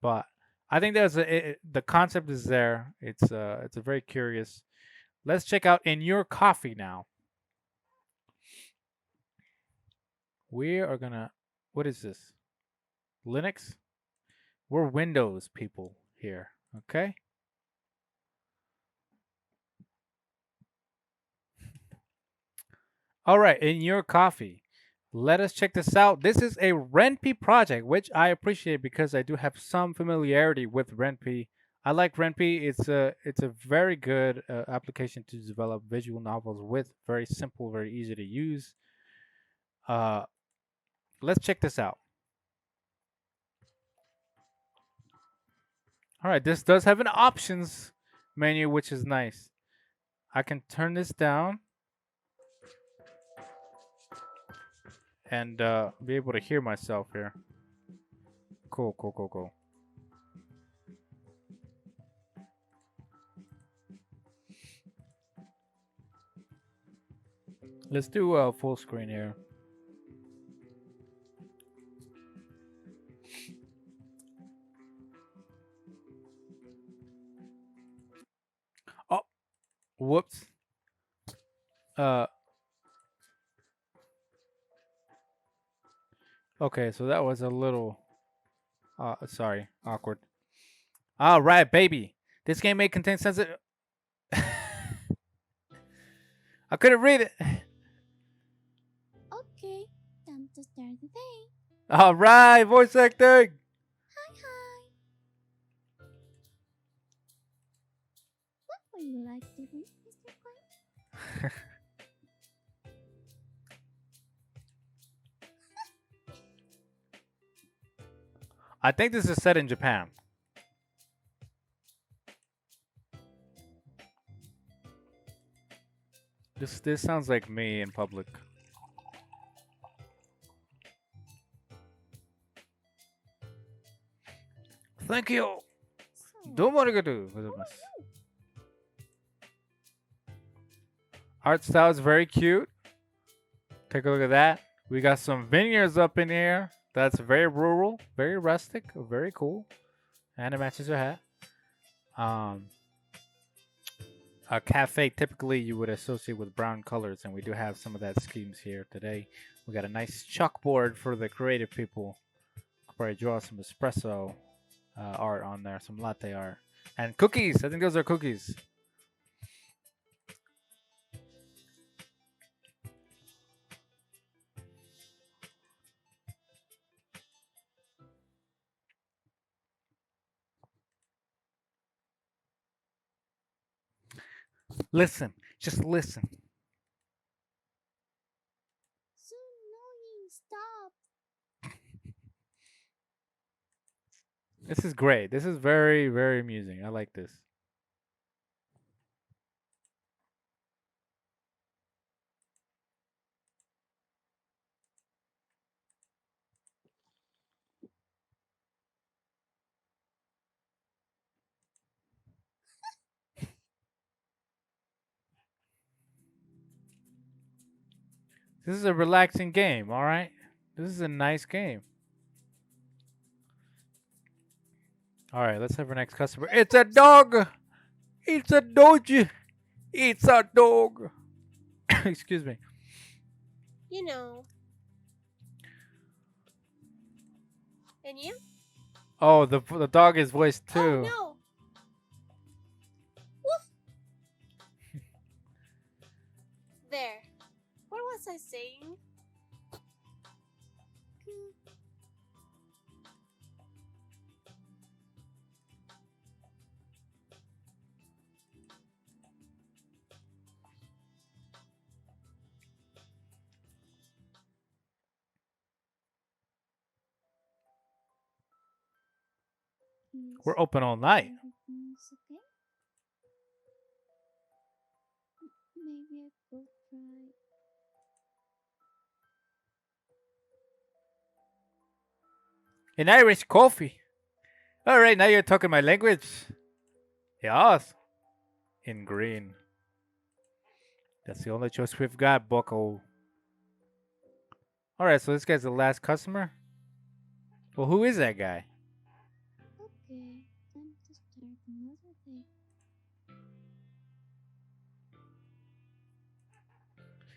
but I think the concept is there. It's a very curious. Let's check out Inure Coffee now. We are gonna. What is this? Linux? We're Windows people here. Okay. All right, Inure Coffee. Let us check this out. This is a RenP project, which I appreciate because I do have some familiarity with RenP. I like RenP. It's a very good application to develop visual novels with. Very simple, very easy to use. Uh, let's check this out. All right, this does have an options menu, which is nice. I can turn this down and be able to hear myself here. Cool, cool, cool, cool. Let's do a full screen here. Whoops. Uh. Okay, so that was a little. Sorry, awkward. All right, baby. This game may contain sensitive. I couldn't read it. Okay, time to start the day. All right, voice acting. Hi, hi. What would you like to drink, Mr. White? I think this is set in Japan. This sounds like me in public. Thank you. So, どうもありがとうございます. Art style is very cute. Take a look at that. We got some vineyards up in here. That's very rural, very rustic, very cool. And it matches your hat. A cafe typically you would associate with brown colors, and we do have some of that schemes here today. We got a nice chalkboard for the creative people. Could probably draw some espresso art on there, some latte art, and cookies. I think those are cookies. Listen, just listen. so annoying. Stop. This is great. This is very, very amusing. I like this. This is a relaxing game, all right? This is a nice game. All right, let's have our next customer. It's a dog. It's a doji. It's a dog. Excuse me. You know. And you? Oh, the dog is voiced too. Oh no. Woof. There. What was I saying? We're open all night. Everything's okay? Maybe I could try. In Irish coffee. All right, now you're talking my language. Yes. In green. That's the only choice we've got, Bucko. All right, so this guy's the last customer. Well, who is that guy? Okay, time to start another day.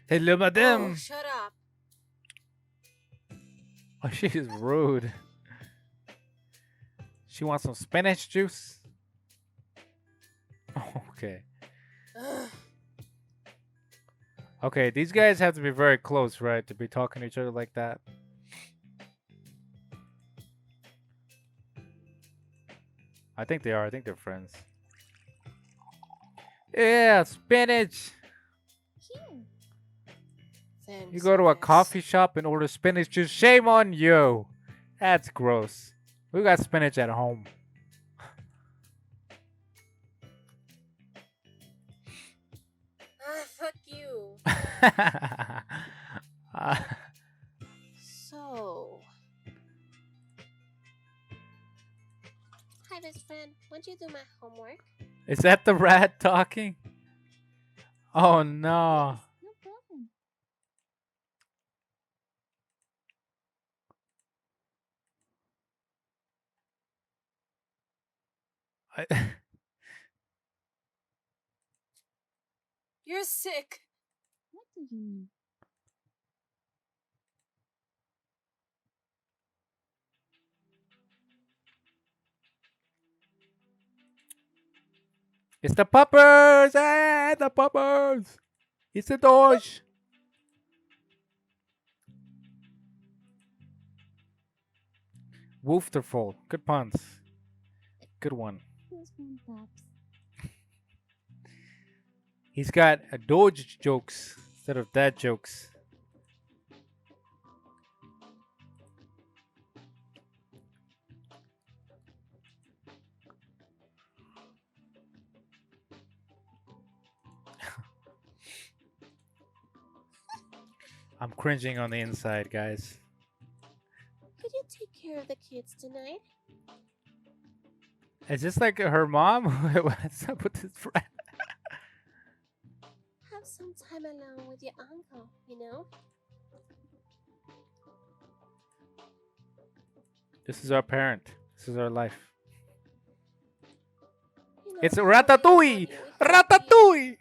Hello, Oh, madame. shut up. Oh, she is rude. She wants some spinach juice. Okay. Ugh. Okay, these guys have to be very close, right, to be talking to each other like that. I think they are. I think they're friends. Yeah, spinach. Here. Thanks, You go to a miss. coffee shop and order spinach juice. Shame on you. That's gross. We got spinach at home. Ah, fuck you. Uh, So. Hi, best friend. Won't you do my homework? is that the rat talking? Oh no. No problem. I, You're sick. What do you mean? It's the puppers! Hey, the puppers! It's the Dodge! Wolfterful. Good puns. Good one. Goosebump pops. He's got a Dodge jokes instead of dad jokes. I'm cringing on the inside, guys. Could you take care of the kids tonight? Is this like her mom? What's up with this friend? Have some time alone with your uncle, you know? This is our parent. This is our life. You know It's how I love Ratatouille! you with Ratatouille!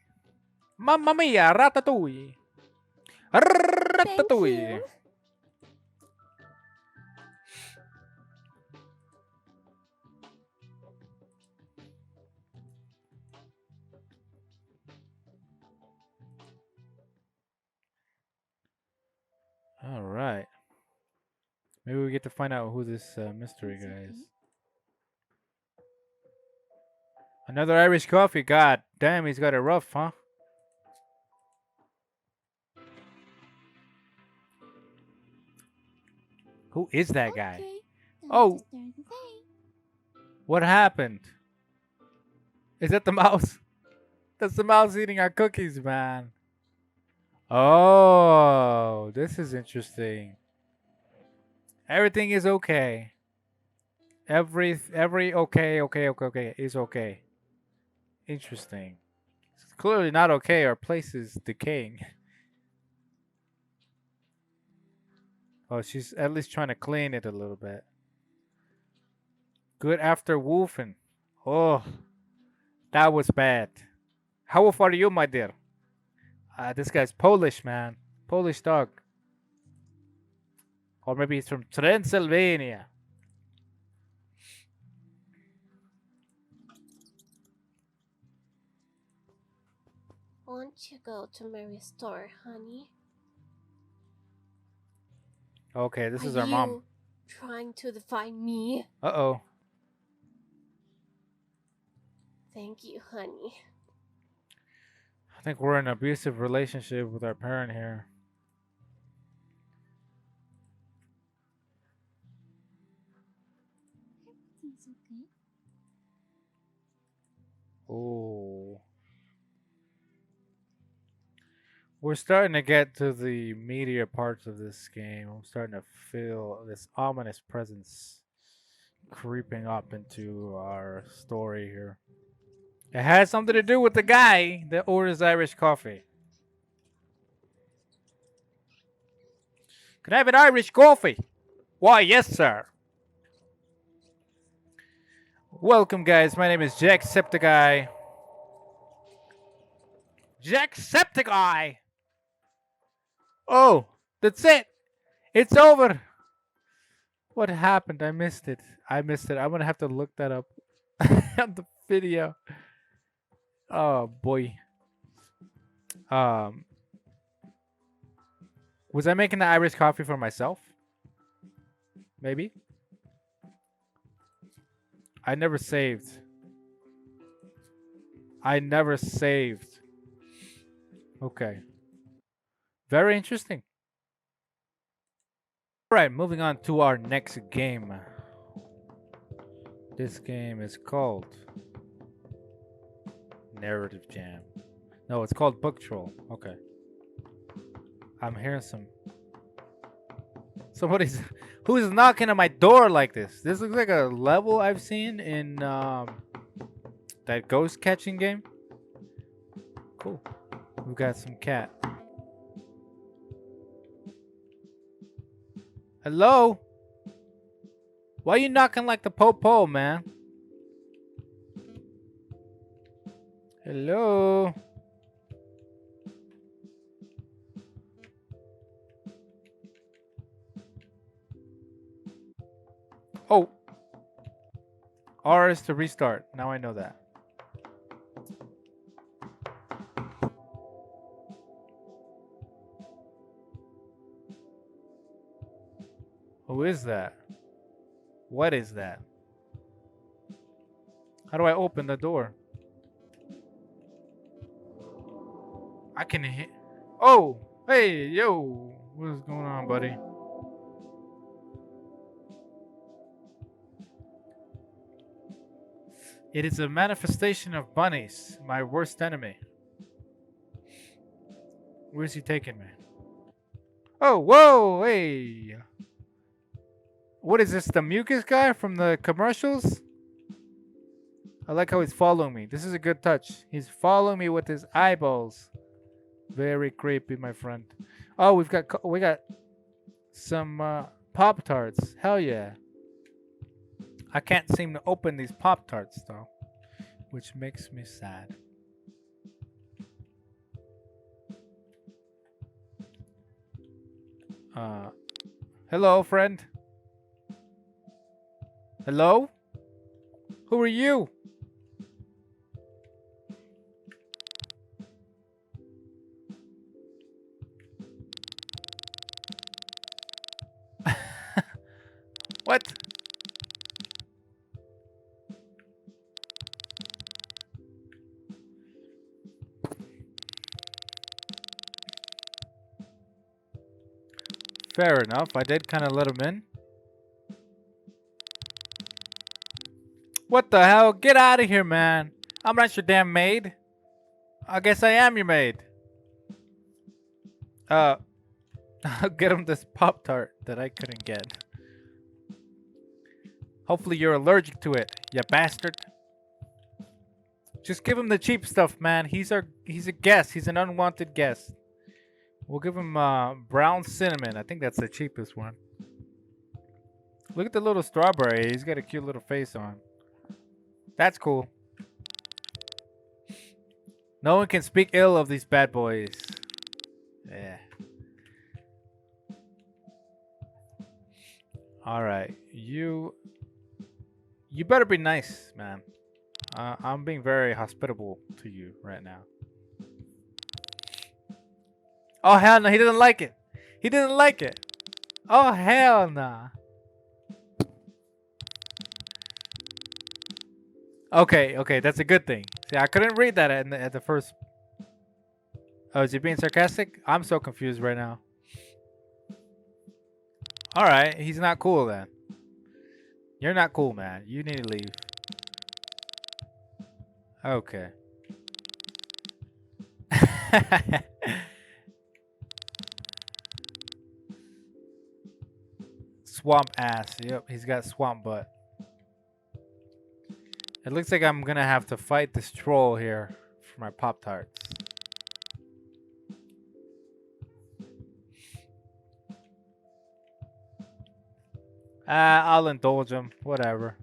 Mamma mia, Ratatouille! Thank Ratatouille! you. All right. Maybe we get to find out who this mystery It's guy okay. is. Another Irish coffee. God damn, he's got it rough, huh? Who is that guy? Okay. Time Oh. to start the day. What happened? Is that the mouse? That's the mouse eating our cookies, man. Oh, this is interesting. Everything is okay. Every okay is okay. Interesting. It's clearly not okay. Our place is decaying. Oh, she's at least trying to clean it a little bit. Good after wolfing. Oh, that was bad. How far are you, my dear? This guy's Polish, man. Polish dog. Or maybe he's from Transylvania. Won't you go to Mary's store, honey? Okay, this Are is our you mom. trying to define me? Uh-oh. Thank you, honey. I think we're in an abusive relationship with our parent here. Everything's okay. Oh. We're starting to get to the meatier parts of this game. I'm starting to feel this ominous presence creeping up into our story here. It has something to do with the guy that orders Irish coffee. Can I have an Irish coffee? Why, yes, sir. Welcome, guys. My name is Jacksepticeye. Jacksepticeye! Oh, that's it. It's over. What happened? I missed it. I'm gonna have to look that up on the video. Oh boy. Um, was I making the Irish coffee for myself? Maybe. I never saved. Okay. Very interesting. Alright, moving on to our next game. This game is called Narrative Jam. No, it's called Book Troll. Okay. I'm hearing somebody's who's knocking on my door like this. This looks like a level I've seen in that ghost catching game. Cool. We've got some cat. Hello? Why are you knocking like the po-po, man? Hello? R is to restart. Now I know that. Who is that? What is that? How do I open the door? I can hit. Oh, hey, yo. What is going on, buddy? It is a manifestation of bunnies, my worst enemy. Where's he taking me? Oh, whoa, hey. What is this, the mucus guy from the commercials? I like how he's following me. This is a good touch. He's following me with his eyeballs. Very creepy, my friend. Oh, we got some Pop-Tarts. Hell yeah. I can't seem to open these Pop-Tarts though, which makes me sad. Hello, friend. Hello? Who are you? What? Fair enough. I did kind of let him in. What the hell? Get out of here, man. I'm not your damn maid. I guess I am your maid. I'll get him this Pop-Tart that I couldn't get. Hopefully you're allergic to it, you bastard. Just give him the cheap stuff, man. He's a guest. He's an unwanted guest. We'll give him brown cinnamon. I think that's the cheapest one. Look at the little strawberry. He's got a cute little face on. That's cool. No one can speak ill of these bad boys. Yeah. All right. You better be nice, man. I'm being very hospitable to you right now. Oh, hell no. He didn't like it. He didn't like it. Oh, hell no. Okay. That's a good thing. See, I couldn't read that at the first. Oh, is he being sarcastic? I'm so confused right now. All right. He's not cool then. You're not cool, man. You need to leave. Okay. Swamp ass. Yep, he's got swamp butt. It looks like I'm gonna have to fight this troll here for my Pop-Tarts. I'll indulge him. Whatever.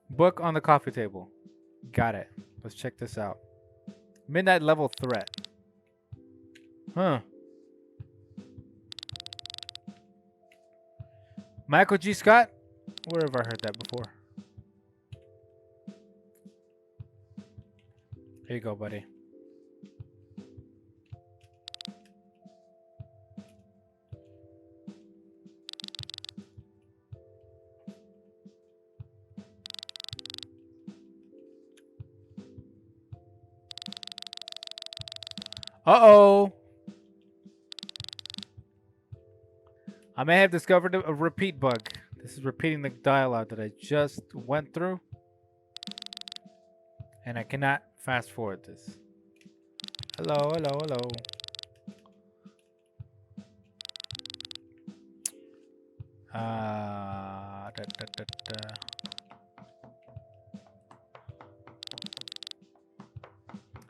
Book on the coffee table. Got it. Let's check this out. Midnight level threat. Huh. Michael G. Scott? Where have I heard that before? Here you go, buddy. Uh-oh. I may have discovered a repeat bug. This is repeating the dialogue that I just went through. And I cannot fast forward this. Hello.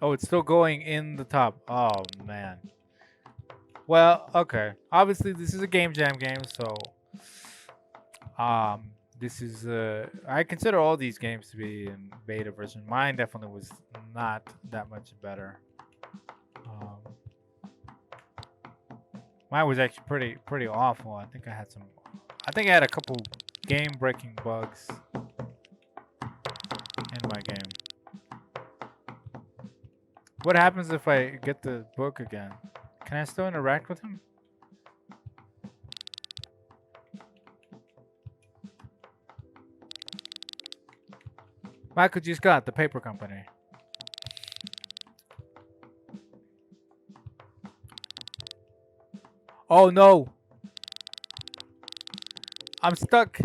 Oh, it's still going in the top. Oh, man. Well, okay. Obviously, this is a GameJam game, so... this is... I consider all these games to be in beta version. Mine definitely was not that much better. Mine was actually pretty awful. I think I had a couple game-breaking bugs in my game. What happens if I get the book again? Can I still interact with him? Michael G. Scott, the paper company. Oh no! I'm stuck!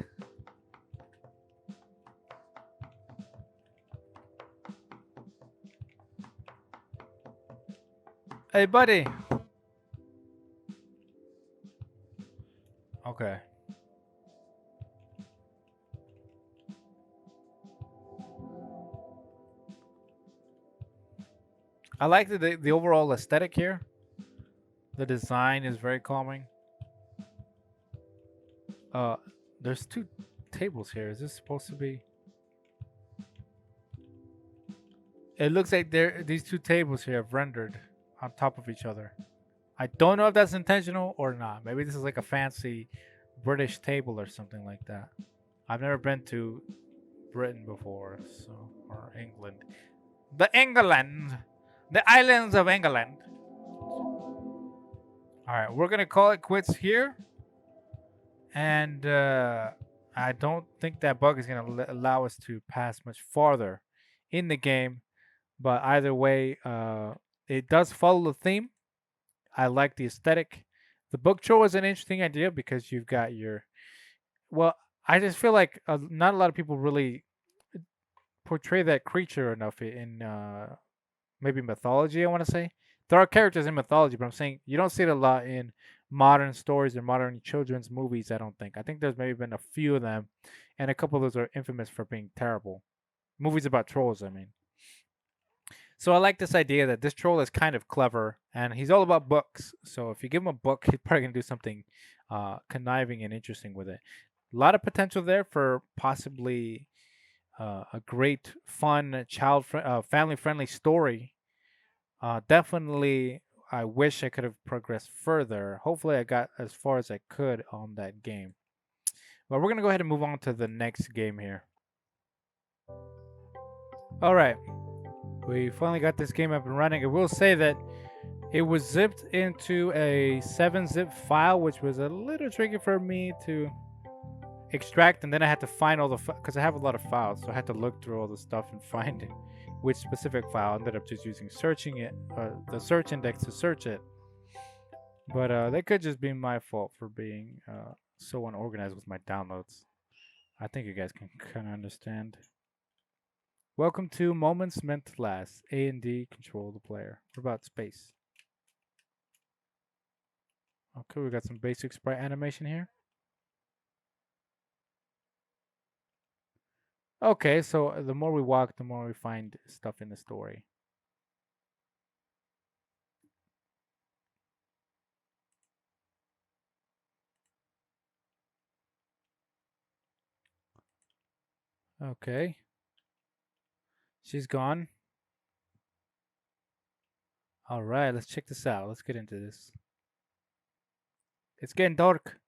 Hey buddy! Okay. I like the overall aesthetic here. The design is very calming. There's 2 tables here. Is this supposed to be? It looks like these 2 tables here have rendered on top of each other. I don't know if that's intentional or not. Maybe this is like a fancy British table or something like that. I've never been to Britain before, or England. The islands of England. All right, we're gonna call it quits here, and I don't think that bug is gonna allow us to pass much farther in the game. But either way, it does follow the theme. I like the aesthetic. The book troll is an interesting idea because you've got your. Well, I just feel like not a lot of people really portray that creature enough in maybe mythology. I want to say there are characters in mythology, but I'm saying you don't see it a lot in modern stories or modern children's movies. I don't think. I think there's maybe been a few of them, and a couple of those are infamous for being terrible. Movies about trolls, I mean. So I like this idea that this troll is kind of clever, and he's all about books. So if you give him a book, he's probably gonna do something conniving and interesting with it. A lot of potential there for possibly a great, fun, family-friendly story. Definitely, I wish I could have progressed further. Hopefully, I got as far as I could on that game. But we're gonna go ahead and move on to the next game here. All right. We finally got this game up and running. I will say that it was zipped into a 7-zip file, which was a little tricky for me to extract, and then I had to find all the because I have a lot of files, so I had to look through all the stuff and find it, which specific file. I ended up just using the search index to search it. But that could just be my fault for being so unorganized with my downloads. I think you guys can kind of understand. Welcome to Moments Meant to Last. A and D control the player. What about space? Okay, we got some basic sprite animation here. Okay, so the more we walk, the more we find stuff in the story. Okay. She's gone. All right, let's check this out. Let's get into this. It's getting dark.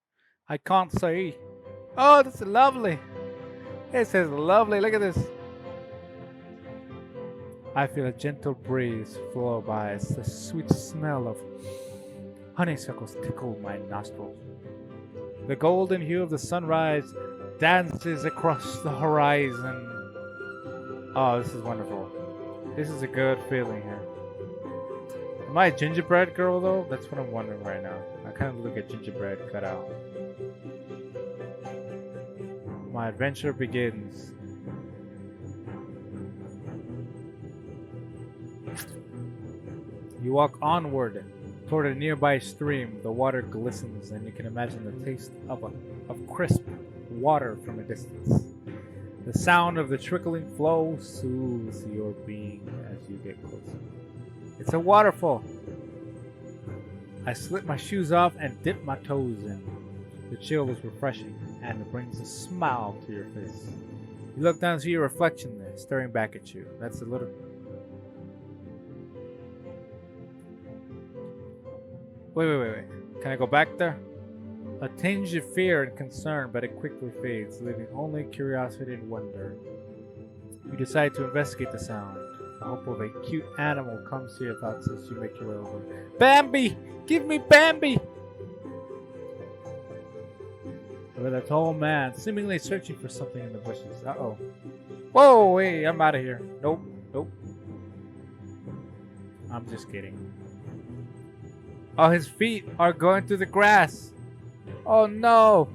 I can't see. Oh, this is lovely. This is lovely. Look at this. I feel a gentle breeze flow by. It's the sweet smell of honeysuckles tickle my nostrils. The golden hue of the sunrise dances across the horizon. Oh, this is wonderful. This is a good feeling here. Am I a gingerbread girl, though? That's what I'm wondering right now. I kind of look at gingerbread cut out. My adventure begins. You walk onward toward a nearby stream. The water glistens, and you can imagine the taste of crisp water from a distance. The sound of the trickling flow soothes your being as you get closer. It's a waterfall. I slip my shoes off and dip my toes in. The chill is refreshing, and it brings a smile to your face. You look down to your reflection there, staring back at you. That's a little... Wait. Can I go back there? A tinge of fear and concern, but it quickly fades, leaving only curiosity and wonder. You decide to investigate the sound. The hope of a cute animal comes to your thoughts as you make your way over. Bambi! Give me Bambi! With a tall man, seemingly searching for something in the bushes. Uh-oh. Whoa, wait, I'm out of here. Nope, nope. I'm just kidding. Oh, his feet are going through the grass. Oh, no.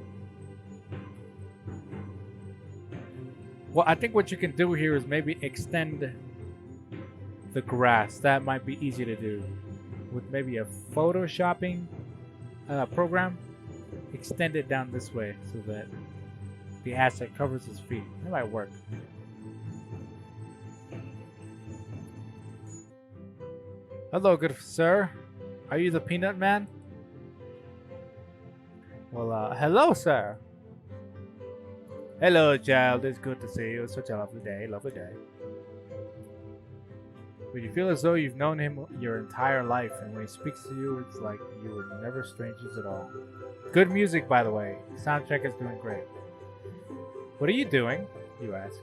Well, I think what you can do here is maybe extend the grass. That might be easy to do. With maybe a photoshopping program. Extend it down this way so that the asset covers his feet. That might work. Hello, good sir. Are you the peanut man? Well, hello, sir. Hello, child. It's good to see you. It's such a lovely day, lovely day. But you feel as though you've known him your entire life, and when he speaks to you, it's like you were never strangers at all. Good music, by the way. The soundtrack is doing great. What are you doing? You ask.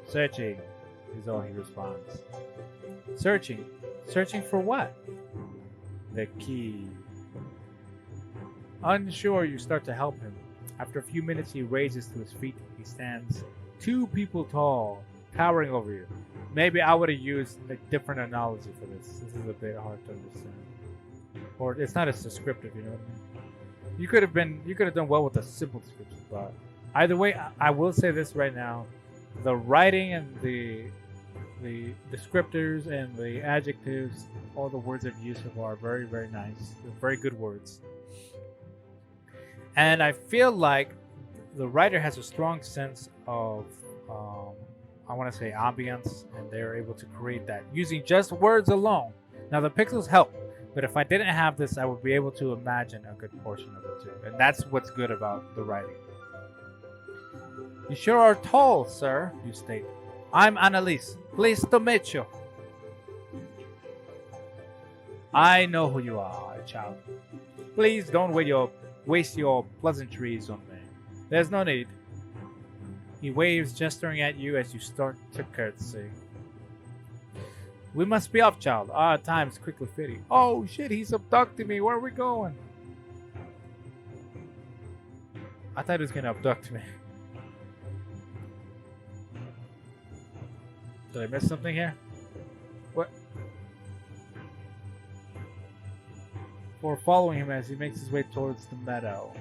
Searching, is all he responds. Searching? Searching for what? The key. Unsure, you start to help him. After a few minutes, he raises to his feet. He stands 2 people tall, towering over you. Maybe I would have used a different analogy for this. This is a bit hard to understand. Or it's not as descriptive, you know what I mean? You could have done well with a simple description, but either way, I will say this right now. The writing and the descriptors and the adjectives, all the words I've used so far are very, very nice. They're very good words. And I feel like the writer has a strong sense of, I want to say ambience, and they're able to create that using just words alone. Now the pixels help, but if I didn't have this, I would be able to imagine a good portion of it too. And that's what's good about the writing. You sure are tall, sir, you state. I'm Annalise. Pleased to meet you. I know who you are, child. Please don't waste your pleasantries on me. There's no need. He waves, gesturing at you as you start to curtsy. We must be off, child. Our time is quickly fading. Oh shit, he's abducting me. Where are we going? I thought he was gonna abduct me. Did I miss something here? What? We're following him as he makes his way towards the meadow.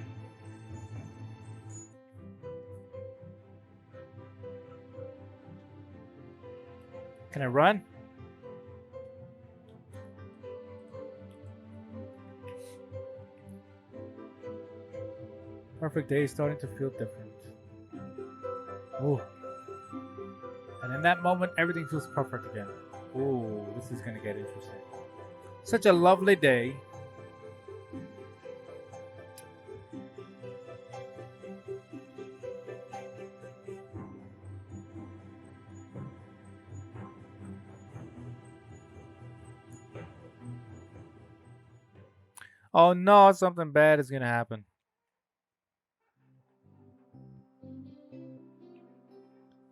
Can I run? Perfect day is starting to feel different. Ooh. And in that moment, everything feels perfect again. Ooh, this is gonna get interesting. Such a lovely day. Oh no, something bad is gonna happen.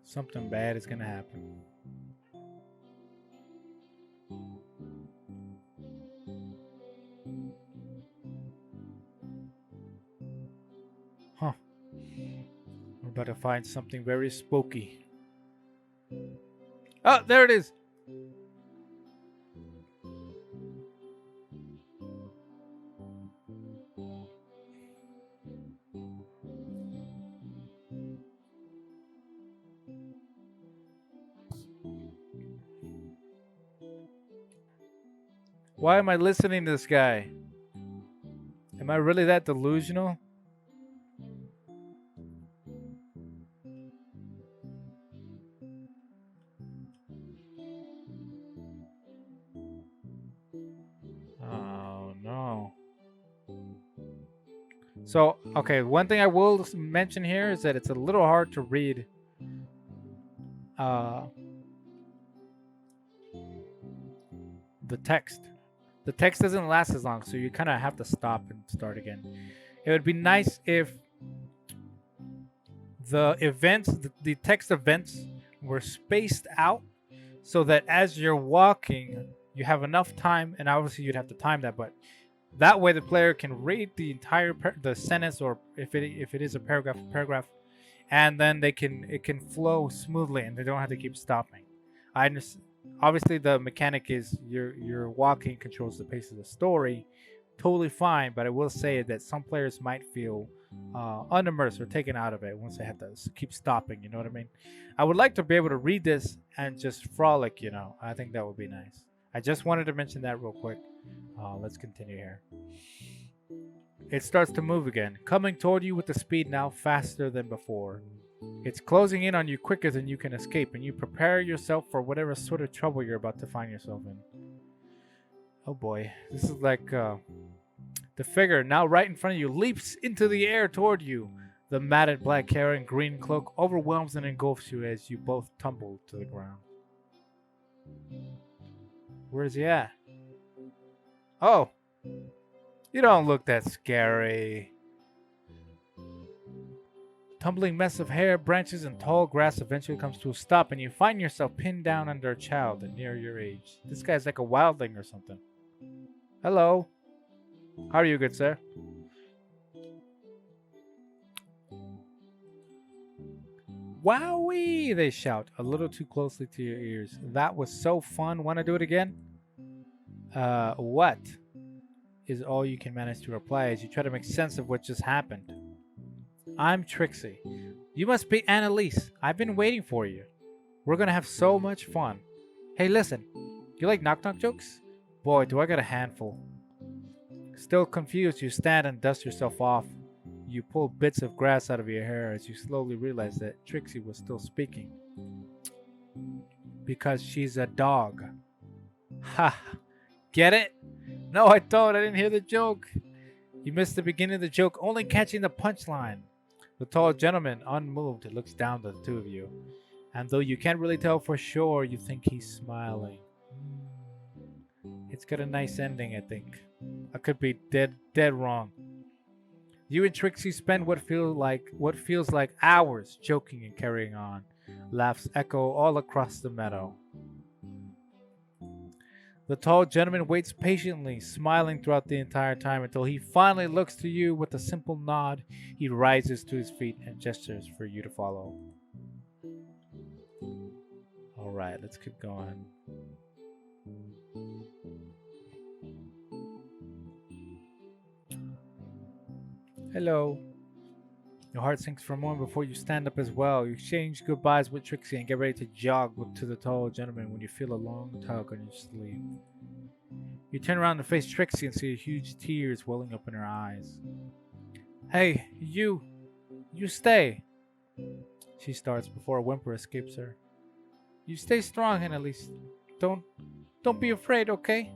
Something bad is gonna happen. Huh. We're about to find something very spooky. Oh, there it is! Why am I listening to this guy? Am I really that delusional? Oh no. So, okay, one thing I will mention here is that it's a little hard to read the text. the text doesn't last as long, so you kind of have to stop and start again. It would be nice if the events, the text events, were spaced out so that as you're walking, you have enough time, and obviously you'd have to time that, but that way the player can read the entire the sentence, or if it is a paragraph, and then it can flow smoothly, and they don't have to keep stopping. I understand. Obviously, the mechanic is your walking controls the pace of the story, totally fine. But I will say that some players might feel unimmersed or taken out of it once they have to keep stopping. You know what I mean? I would like to be able to read this and just frolic. You know, I think that would be nice. I just wanted to mention that real quick. Let's continue here. It starts to move again, coming toward you with the speed now faster than before. It's closing in on you quicker than you can escape, and you prepare yourself for whatever sort of trouble you're about to find yourself in. Oh boy, this is like the figure now right in front of you leaps into the air toward you. The matted black hair and green cloak overwhelms and engulfs you as you both tumble to the ground. Where's he at? Oh, you don't look that scary. Tumbling mess of hair, branches, and tall grass eventually comes to a stop, and you find yourself pinned down under a child near your age. This guy's like a wildling or something. Hello. How are you, good sir? Wowee! They shout a little too closely to your ears. That was so fun. Want to do it again? What? Is all you can manage to reply as you try to make sense of what just happened. I'm Trixie. You must be Annalise. I've been waiting for you. We're gonna have so much fun. Hey, listen. You like knock-knock jokes? Boy, do I got a handful. Still confused, you stand and dust yourself off. You pull bits of grass out of your hair as you slowly realize that Trixie was still speaking. Because she's a dog. Ha! Get it? No, I don't. I didn't hear the joke. You missed the beginning of the joke, only catching the punchline. The tall gentleman, unmoved, looks down at the two of you. And though you can't really tell for sure, you think he's smiling. It's got a nice ending, I think. I could be dead wrong. You and Trixie spend what feels like hours joking and carrying on. Laughs echo all across the meadow. The tall gentleman waits patiently, smiling throughout the entire time until he finally looks to you with a simple nod. He rises to his feet and gestures for you to follow. All right, let's keep going. Hello. Your heart sinks for a moment before you stand up as well. You exchange goodbyes with Trixie and get ready to jog to the tall gentleman when you feel a long tug on your sleeve. You turn around to face Trixie and see huge tears welling up in her eyes. Hey, you stay. She starts before a whimper escapes her. You stay strong, Annalise. Don't be afraid, okay?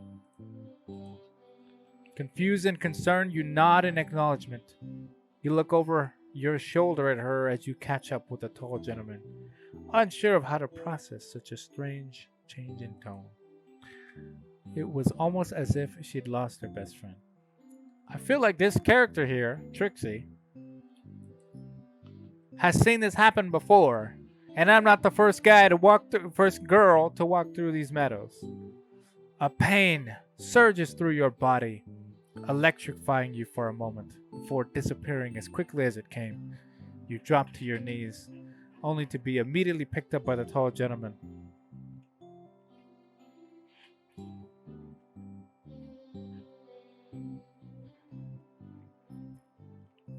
Confused and concerned, you nod in acknowledgement. You look over your shoulder at her as you catch up with the tall gentleman, unsure of how to process such a strange change in tone. It was almost as if she'd lost her best friend. I feel like this character here, Trixie, has seen this happen before, and I'm not the first girl to walk through these meadows. A pain surges through your body, electrifying you for a moment before disappearing as quickly as it came. You drop to your knees, only to be immediately picked up by the tall gentleman.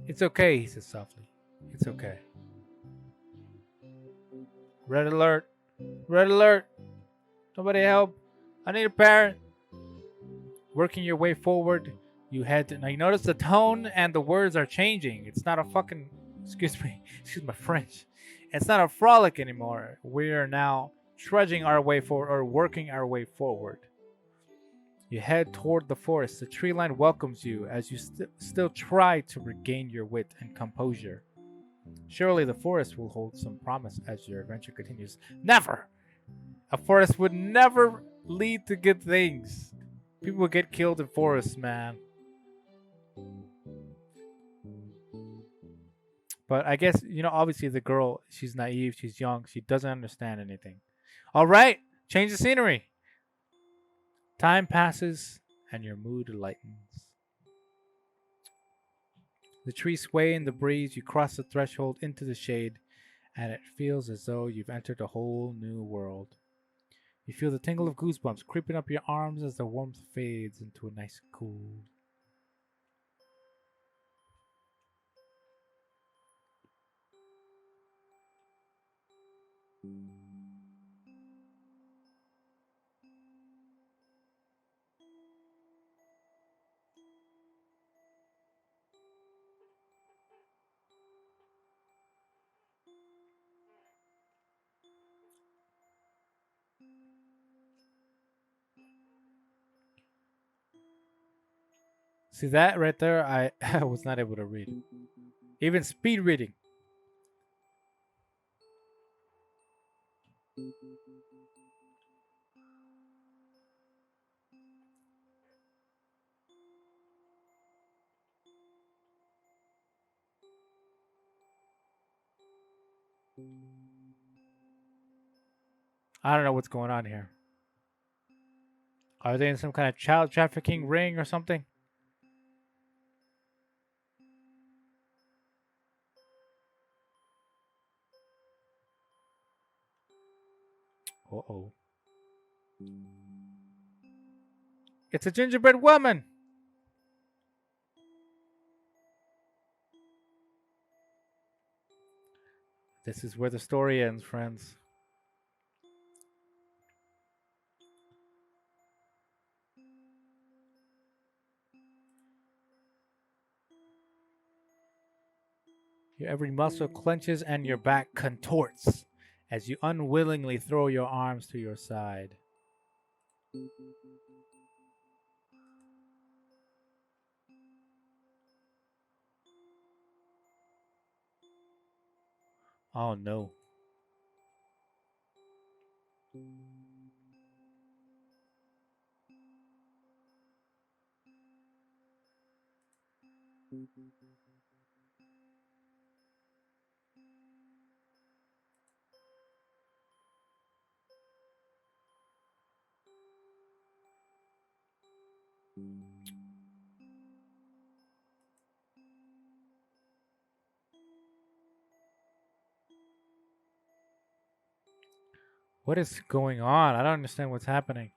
It's okay, he says softly. It's okay. Red alert! Red alert! Somebody help! I need a parent! Working your way forward, you head to, now you notice the tone and the words are changing. It's not a fucking, excuse my French. It's not a frolic anymore. We are now trudging our way forward, or working our way forward. You head toward the forest. The tree line welcomes you as you still try to regain your wit and composure. Surely the forest will hold some promise as your adventure continues. Never! A forest would never lead to good things. People get killed in forests, man. But I guess, obviously the girl, she's naive, she's young, she doesn't understand anything. All right, change the scenery. Time passes and your mood lightens. The trees sway in the breeze, you cross the threshold into the shade, and it feels as though you've entered a whole new world. You feel the tingle of goosebumps creeping up your arms as the warmth fades into a nice cool. See that right there? I was not able to read. Even speed reading. I don't know what's going on here. Are they in some kind of child trafficking ring or something? Uh-oh. It's a gingerbread woman! This is where the story ends, friends. Your every muscle clenches and your back contorts as you unwillingly throw your arms to your side. Oh no. What is going on? I don't understand what's happening.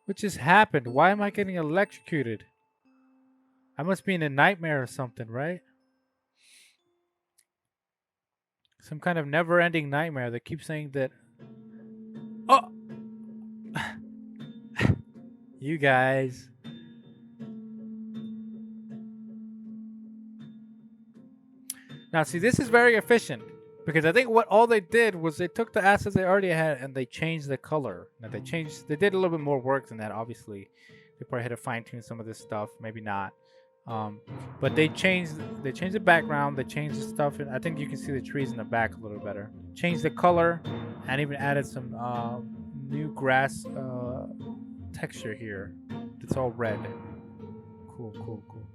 What just happened? Why am I getting electrocuted? I must be in a nightmare or something, right? Some kind of never ending nightmare that keeps saying that. Oh! You guys. Now, see, this is very efficient because I think what all they did was they took the assets they already had and they changed the color. Now, they did a little bit more work than that, obviously. They probably had to fine tune some of this stuff, maybe not. But they changed the background, they changed the stuff, and I think you can see the trees in the back a little better. Changed the color, and even added some new grass texture here. It's all red. Cool, cool, cool.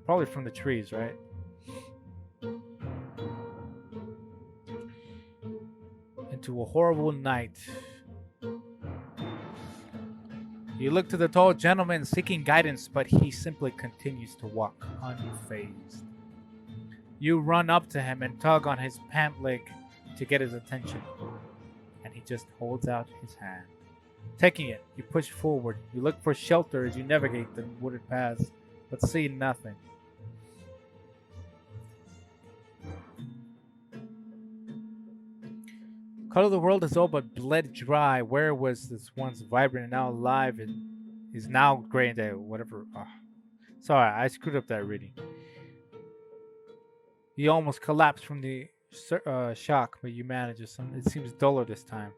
Probably from the trees, right? Into a horrible night. You look to the tall gentleman seeking guidance, but he simply continues to walk unfazed. You run up to him and tug on his pant leg to get his attention, and he just holds out his hand. Taking it, you push forward. You look for shelter as you navigate the wooded paths, but see nothing. Color of the world is all but bled dry. Where was this once vibrant and now alive and is now gray and dead? Whatever. Oh. Sorry, I screwed up that reading. You almost collapsed from the shock, but you managed. It seems duller this time.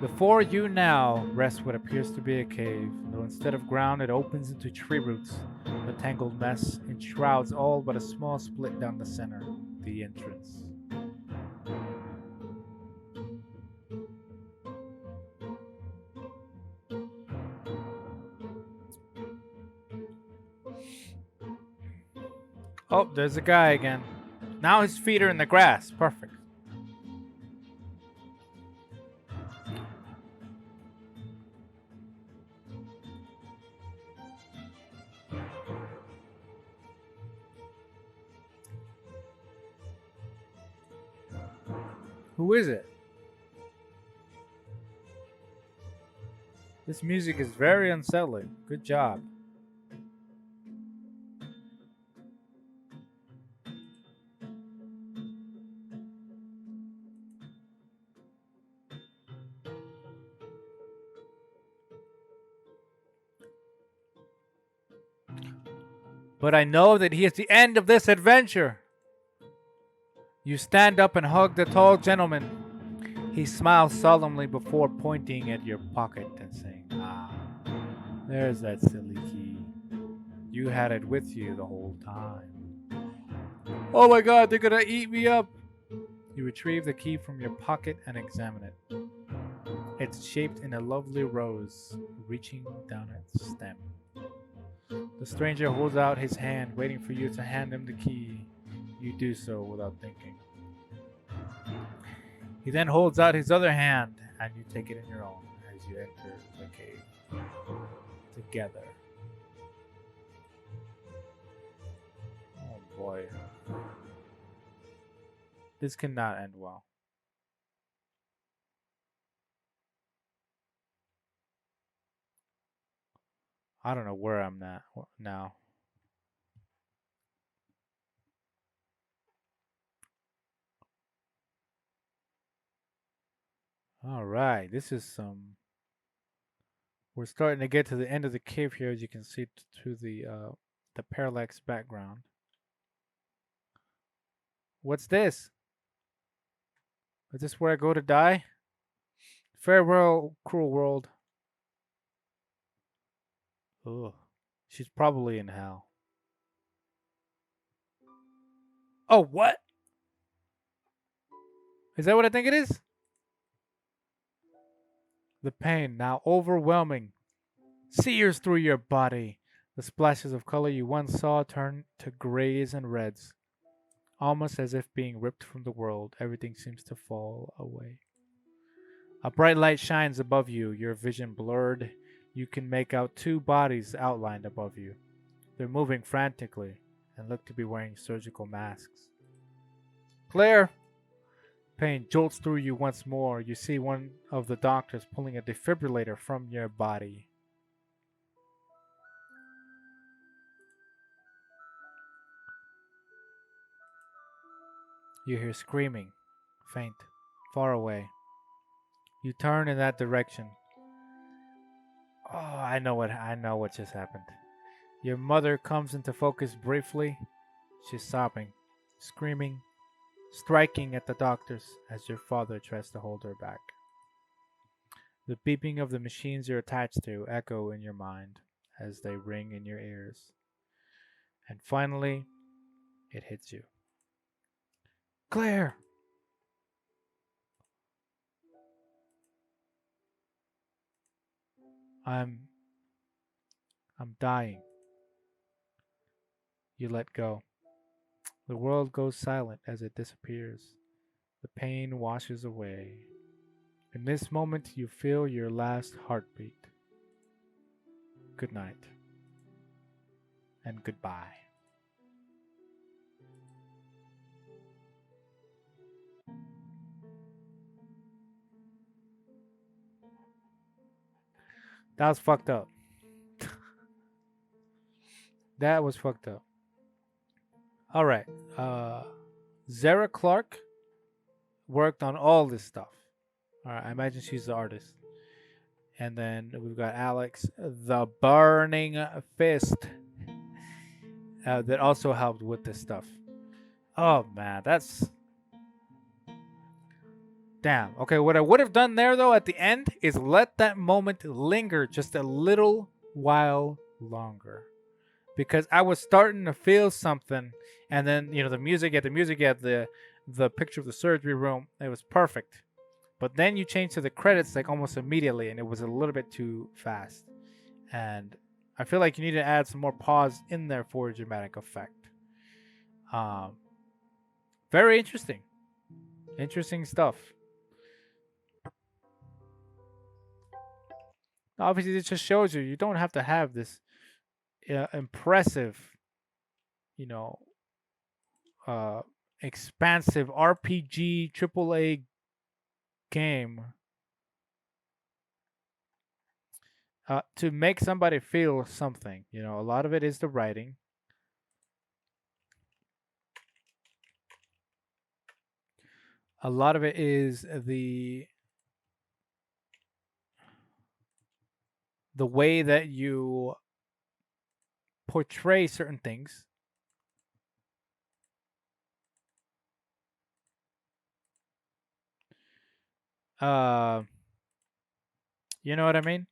Before you now rests what appears to be a cave, though instead of ground it opens into tree roots. The tangled mess enshrouds all but a small split down the center, the entrance. Oh, there's a guy again. Now his feet are in the grass. Perfect. Who is it? This music is very unsettling. Good job. But I know that he is the end of this adventure. You stand up and hug the tall gentleman. He smiles solemnly before pointing at your pocket and saying, "Ah, there's that silly key. You had it with you the whole time." Oh my god, they're gonna eat me up! You retrieve the key from your pocket and examine it. It's shaped in a lovely rose, reaching down its stem. The stranger holds out his hand, waiting for you to hand him the key. You do so without thinking. He then holds out his other hand, and you take it in your own as you enter the cave together. Oh boy. This cannot end well. I don't know where I'm at now. All right, this is some. We're starting to get to the end of the cave here, as you can see through the parallax background. What's this? Is this where I go to die? Farewell, cruel world. Ugh. She's probably in hell. Oh, what? Is that what I think it is? The pain, now overwhelming, sears through your body. The splashes of color you once saw turn to grays and reds. Almost as if being ripped from the world, everything seems to fall away. A bright light shines above you, your vision blurred. You can make out two bodies outlined above you. They're moving frantically and look to be wearing surgical masks. Claire! Pain jolts through you once more. You see one of the doctors pulling a defibrillator from your body. You hear screaming, faint, far away. You turn in that direction. Oh, I know what just happened. Your mother comes into focus briefly. She's sobbing, screaming, striking at the doctors as your father tries to hold her back. The beeping of the machines you're attached to echo in your mind as they ring in your ears. And finally, it hits you. Claire! I'm dying. You let go. The world goes silent as it disappears. The pain washes away. In this moment, you feel your last heartbeat. Good night. And goodbye. That was fucked up. That was fucked up. All right. Zara Clark worked on all this stuff. All right. I imagine she's the artist. And then we've got Alex, the Burning Fist, that also helped with this stuff. Oh man, Damn. Okay, what I would have done there though at the end is let that moment linger just a little while longer. Because I was starting to feel something, and then the music at the picture of the surgery room, it was perfect. But then you change to the credits like almost immediately, and it was a little bit too fast. And I feel like you need to add some more pause in there for a dramatic effect. Um, Very interesting, interesting stuff. Obviously, it just shows you don't have to have this impressive, you know, uh, expansive RPG AAA game to make somebody feel something. A lot of it is the writing. A lot of it is the way that you portray certain things. Uh, you know what I mean?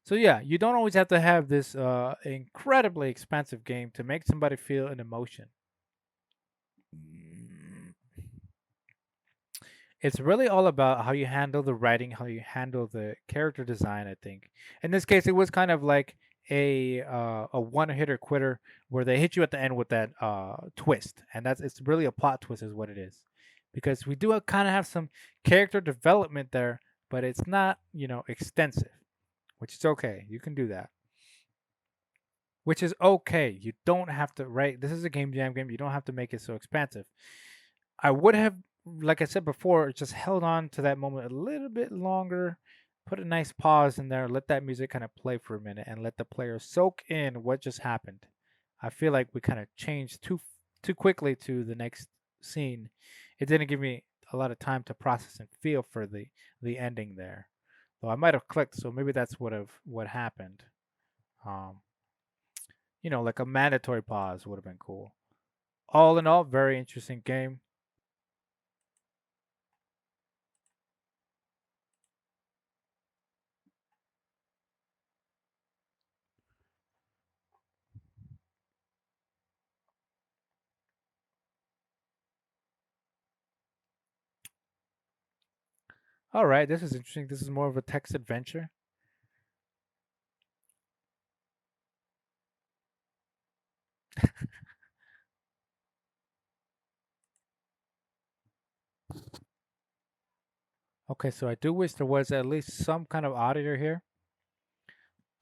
So yeah, you don't always have to have this incredibly expansive game to make somebody feel an emotion. It's really all about how you handle the writing, how you handle the character design. I think in this case, it was kind of like a one hitter quitter where they hit you at the end with that twist, and it's really a plot twist, is what it is, because we do kind of have some character development there, but it's not extensive, which is okay. You can do that. Which is okay. You don't have to, right? This is a GameJam game. You don't have to make it so expansive. I would have, like I said before, just held on to that moment a little bit longer, put a nice pause in there, let that music kind of play for a minute, and let the player soak in what just happened. I feel like we kind of changed too quickly to the next scene. It didn't give me a lot of time to process and feel for the ending there. Though I might have clicked, so maybe that's what happened. Um, like a mandatory pause would have been cool. All in all, very interesting game. All right, this is interesting. This is more of a text adventure. Okay, so I do wish there was at least some kind of audio here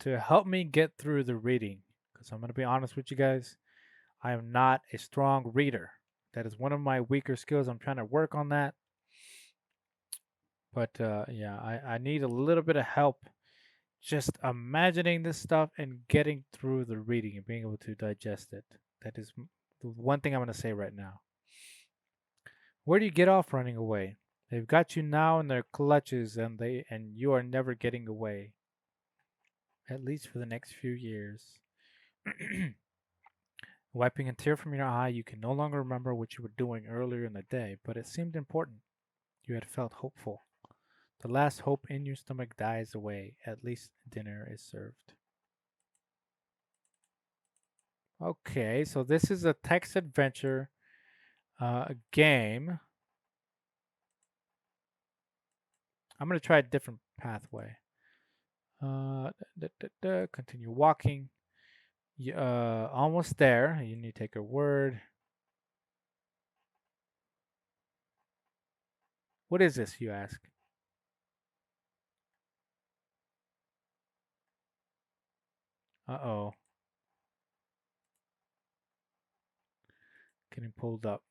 to help me get through the reading. Because I'm going to be honest with you guys, I am not a strong reader. That is one of my weaker skills. I'm trying to work on that. But yeah, I need a little bit of help just imagining this stuff and getting through the reading and being able to digest it. That is the one thing I'm going to say right now. Where do you get off running away? They've got you now in their clutches, and you are never getting away. At least for the next few years. Wiping a tear from your eye, you can no longer remember what you were doing earlier in the day, but it seemed important. You had felt hopeful. The last hope in your stomach dies away. At least dinner is served. Okay, so this is a text adventure game. I'm going to try a different pathway. Continue walking. Almost there. You need to take a word. What is this, you ask? Uh-oh. Getting pulled up.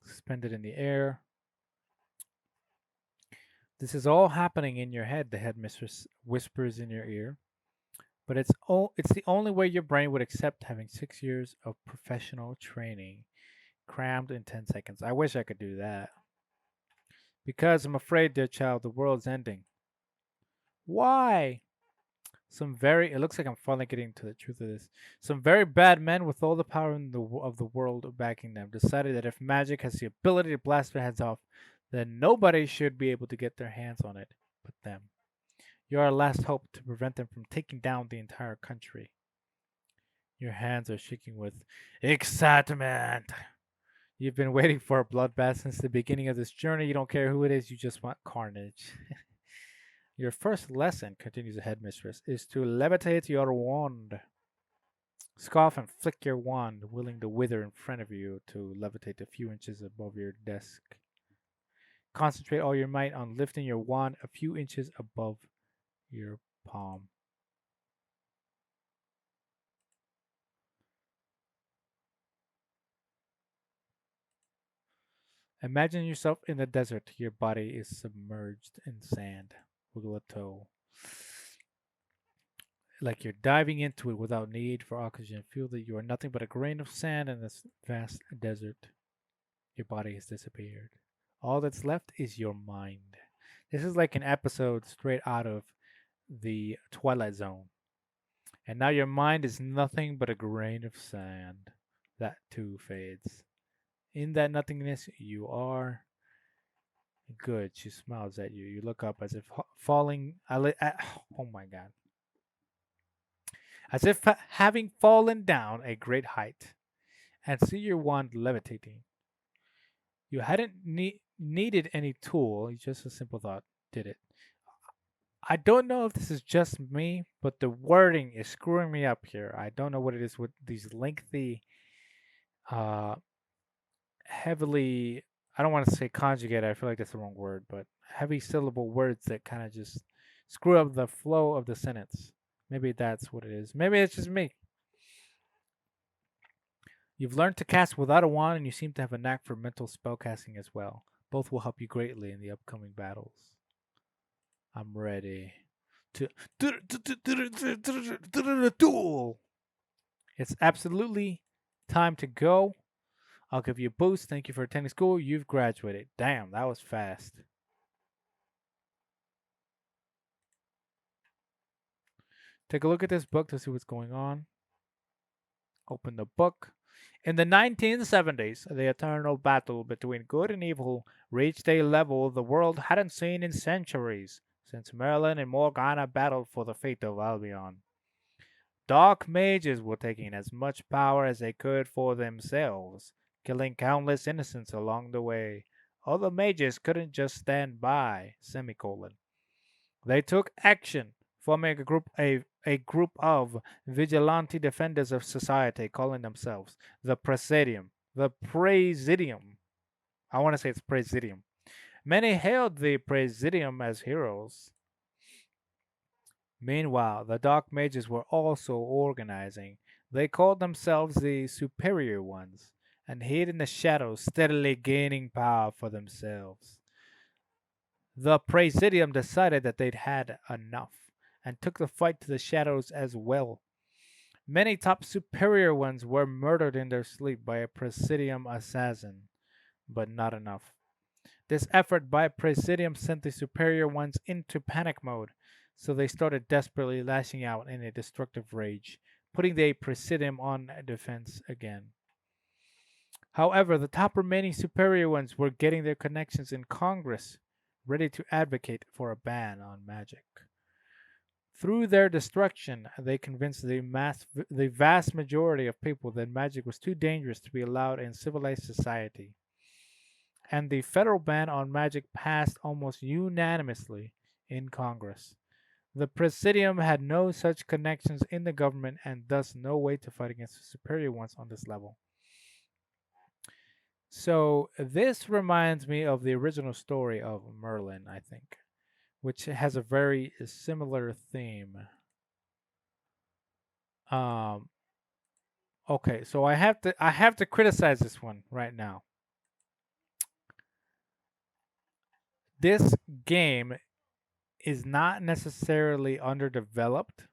Suspended in the air. This is all happening in your head, the headmistress whispers in your ear. But it's the only way your brain would accept having 6 years of professional training crammed in 10 seconds. I wish I could do that. Because I'm afraid, dear child, the world's ending. Why? It looks like I'm finally getting to the truth of this. Some very bad men with all the power of the world backing them decided that if magic has the ability to blast their heads off, then nobody should be able to get their hands on it but them. You're our last hope to prevent them from taking down the entire country. Your hands are shaking with excitement. You've been waiting for a bloodbath since the beginning of this journey. You don't care who it is, you just want carnage. Your first lesson, continues the headmistress, is to levitate your wand. Scoff and flick your wand, willing to wither in front of you to levitate a few inches above your desk. Concentrate all your might on lifting your wand a few inches above your palm. Imagine yourself in the desert. Your body is submerged in sand. Wiggle a toe. Like you're diving into it without need for oxygen. Feel that you are nothing but a grain of sand in this vast desert. Your body has disappeared. All that's left is your mind. This is like an episode straight out of the Twilight Zone. And now your mind is nothing but a grain of sand. That too fades. In that nothingness, you are good. She smiles at you. You look up as if falling. Oh my god. As if having fallen down a great height, and see your wand levitating. You hadn't needed any tool, just a simple thought did it. I don't know if this is just me, but the wording is screwing me up here. I don't know what it is with these lengthy, uh, heavily, I don't want to say conjugate, I feel like that's the wrong word, but heavy syllable words that kind of just screw up the flow of the sentence. Maybe that's what it is. Maybe it's just me. You've learned to cast without a wand, and you seem to have a knack for mental spellcasting as well. Both will help you greatly in the upcoming battles. I'm ready to duel. It's absolutely time to go. I'll give you a boost. Thank you for attending school. You've graduated. Damn, that was fast. Take a look at this book to see what's going on. Open the book. In the 1970s, the eternal battle between good and evil reached a level the world hadn't seen in centuries, since Merlin and Morgana battled for the fate of Albion. Dark mages were taking as much power as they could for themselves, killing countless innocents along the way. Other mages couldn't just stand by, semicolon. They took action, forming a group of vigilante defenders of society, calling themselves the Presidium. The Presidium. I want to say it's Presidium. Many hailed the Presidium as heroes. Meanwhile, the Dark Mages were also organizing. They called themselves the Superior Ones, and hid in the shadows, steadily gaining power for themselves. The Presidium decided that they'd had enough, and took the fight to the shadows as well. Many top Superior Ones were murdered in their sleep by a Presidium assassin, but not enough. This effort by Presidium sent the Superior Ones into panic mode, so they started desperately lashing out in a destructive rage, putting the Presidium on defense again. However, the top remaining Superior Ones were getting their connections in Congress, ready to advocate for a ban on magic. Through their destruction, they convinced the vast majority of people that magic was too dangerous to be allowed in civilized society. And the federal ban on magic passed almost unanimously in Congress. The Presidium had no such connections in the government and thus no way to fight against the superior ones on this level. So this reminds me of the original story of Merlin, I think, which has a very similar theme. Um, okay, so I have to criticize this one right now. This game is not necessarily underdeveloped,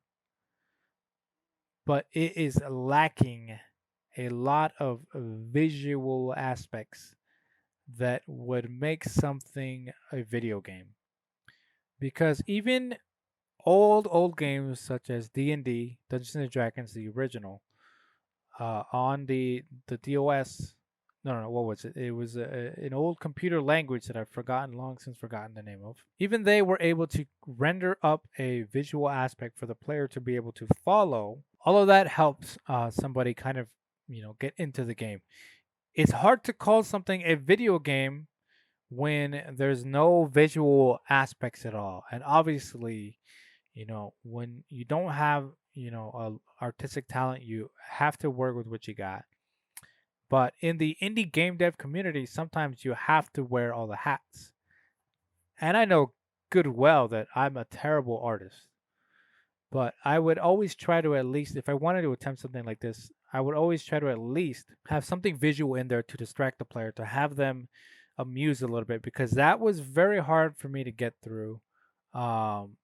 but it is lacking a lot of visual aspects that would make something a video game. Because even old games such as D&D, Dungeons and Dragons, the original, on the DOS. No, what was it? It was an old computer language that I've forgotten, long since forgotten the name of. Even they were able to render up a visual aspect for the player to be able to follow. All of that helps somebody kind of, get into the game. It's hard to call something a video game when there's no visual aspects at all. And obviously, when you don't have, artistic talent, you have to work with what you got. But in the indie game dev community, sometimes you have to wear all the hats. And I know good well that I'm a terrible artist. But I would always try to, at least, if I wanted to attempt something like this, I would always try to at least have something visual in there to distract the player, to have them amuse a little bit, because that was very hard for me to get through and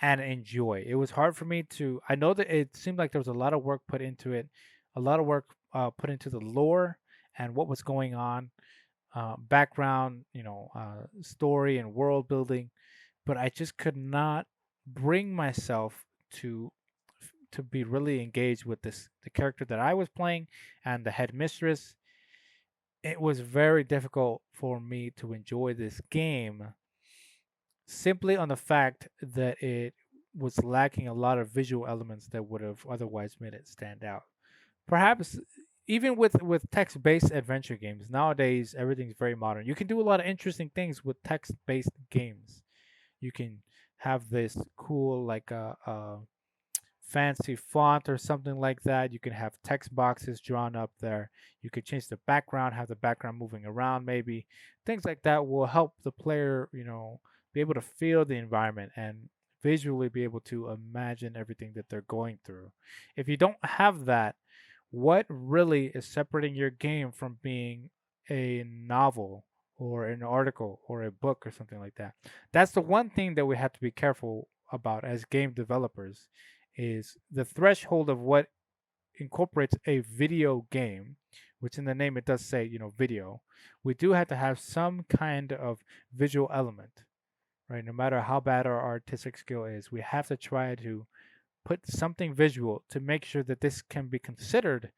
enjoy. It was hard for me to, I know that it seemed like there was a lot of work put into it, a lot of work put into the lore and what was going on, background, story and world building, but I just could not bring myself to be really engaged with the character that I was playing and the headmistress. It was very difficult for me to enjoy this game simply on the fact that it was lacking a lot of visual elements that would have otherwise made it stand out. Perhaps even with text-based adventure games nowadays, everything's very modern. You can do a lot of interesting things with text-based games. You can have this cool, like a fancy font or something like that. You can have text boxes drawn up there. You could change the background, have the background moving around, maybe. Things like that will help the player, be able to feel the environment and visually be able to imagine everything that they're going through. If you don't have that, what really is separating your game from being a novel or an article or a book or something like that? That's the one thing that we have to be careful about as game developers, is the threshold of what incorporates a video game, which in the name it does say, video. We do have to have some kind of visual element, right? No matter how bad our artistic skill is, we have to try to put something visual to make sure that this can be considered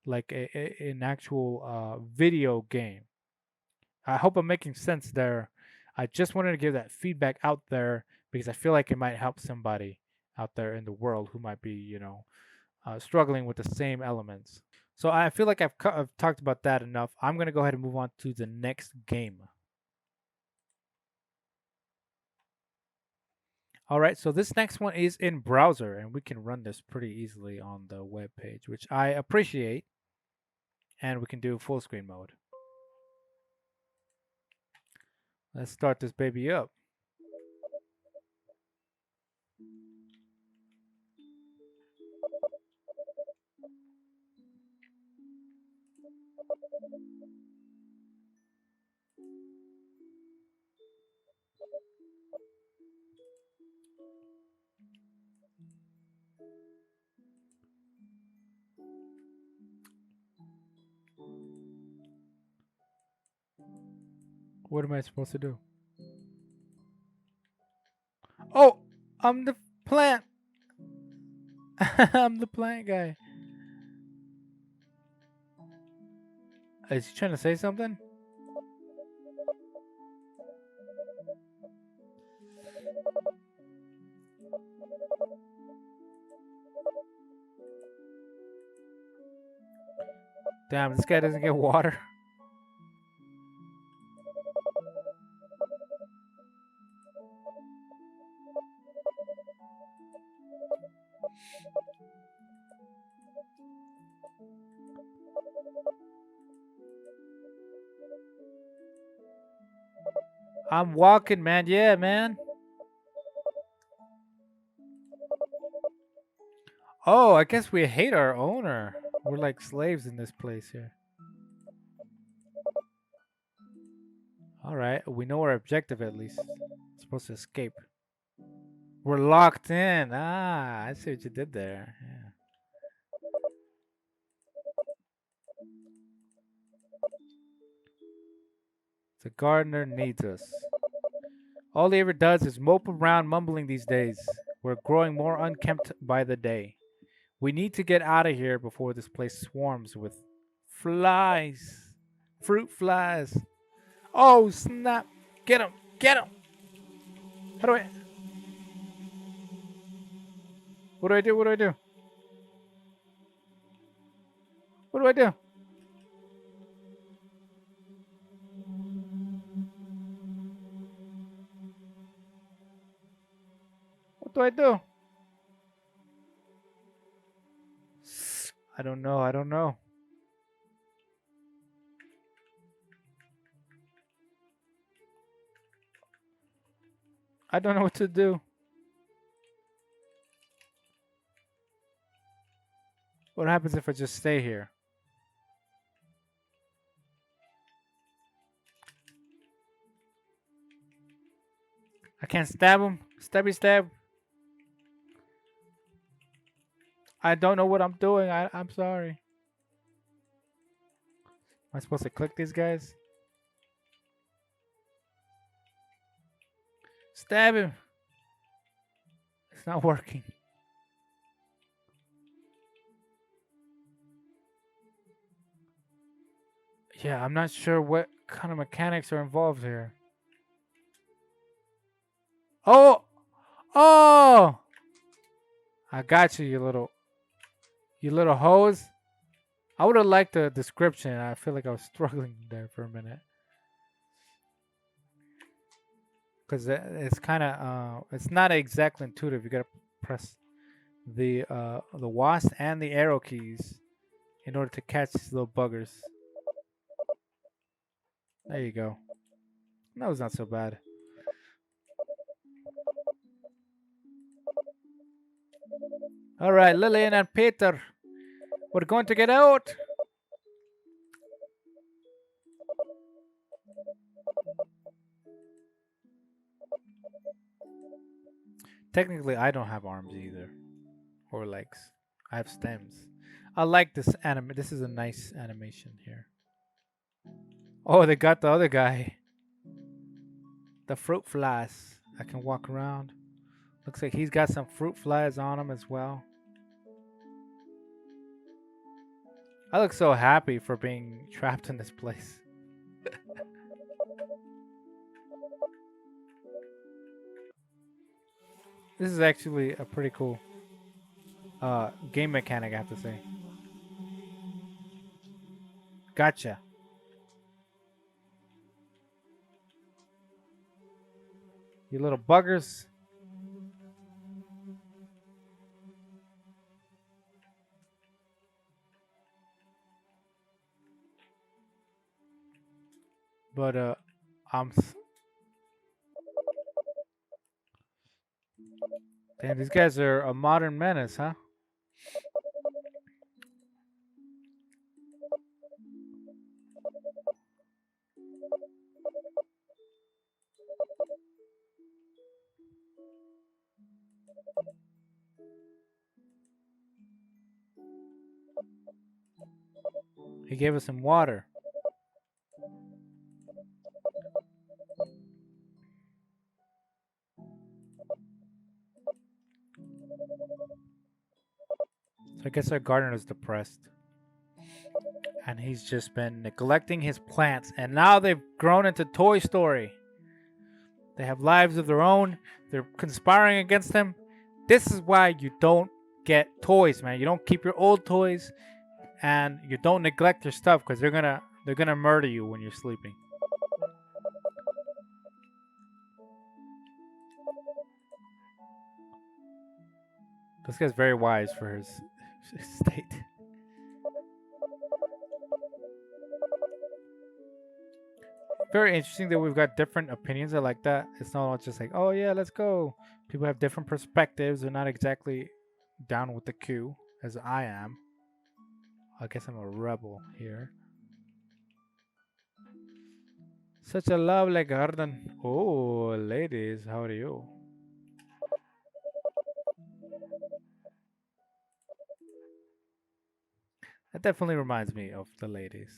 like an actual video game. I hope I'm making sense there. I just wanted to give that feedback out there because I feel like it might help somebody out there in the world who might be, struggling with the same elements. So I feel like I've talked about that enough. I'm going to go ahead and move on to the next game. All right, so this next one is in browser, and we can run this pretty easily on the web page, which I appreciate. And we can do full screen mode. Let's start this baby up. What am I supposed to do? Oh, I'm the plant. I'm the plant guy. Is he trying to say something? Damn, this guy doesn't get water. I'm walking, man. Yeah, man. Oh, I guess we hate our owner. We're like slaves in this place here. All right, we know our objective at least. We're supposed to escape. We're locked in. Ah, I see what you did there. Yeah. The gardener needs us. All he ever does is mope around mumbling these days. We're growing more unkempt by the day. We need to get out of here before this place swarms with flies. Fruit flies. Oh, snap. Get him. Get him. How do I... What do I do? What do I do? What do I do? What do I do? I don't know. I don't know. I don't know what to do. What happens if I just stay here? I can't stab him. Stabby stab. I don't know what I'm doing. I'm sorry. Am I supposed to click these guys? Stab him. It's not working. Yeah, I'm not sure what kind of mechanics are involved here. Oh! Oh! I got you, you little hose. I would have liked the description. I feel like I was struggling there for a minute. Because it's kind of, it's not exactly intuitive. You gotta press the WASD and the arrow keys in order to catch these little buggers. There you go. That was not so bad. All right, Lillian and Peter, we're going to get out. Technically, I don't have arms either, or legs. I have stems. I like this anime. This is a nice animation here. Oh, they got the other guy. The fruit flies. I can walk around. Looks like he's got some fruit flies on him as well. I look so happy for being trapped in this place. This is actually a pretty cool game mechanic, I have to say. Gotcha. You little buggers. But I'm damn, these guys are a modern menace, huh? He gave us some water. So I guess our gardener is depressed. And he's just been neglecting his plants. And now they've grown into Toy Story. They have lives of their own. They're conspiring against him. This is why you don't get toys, man. You don't keep your old toys. And you don't neglect your stuff because they're gonna murder you when you're sleeping. This guy's very wise for his state. Very interesting that we've got different opinions. I like that. It's not all just like, oh yeah, let's go. People have different perspectives. They're not exactly down with the queue as I am. I guess I'm a rebel here. Such a lovely garden. Oh, ladies, how are you? That definitely reminds me of the ladies.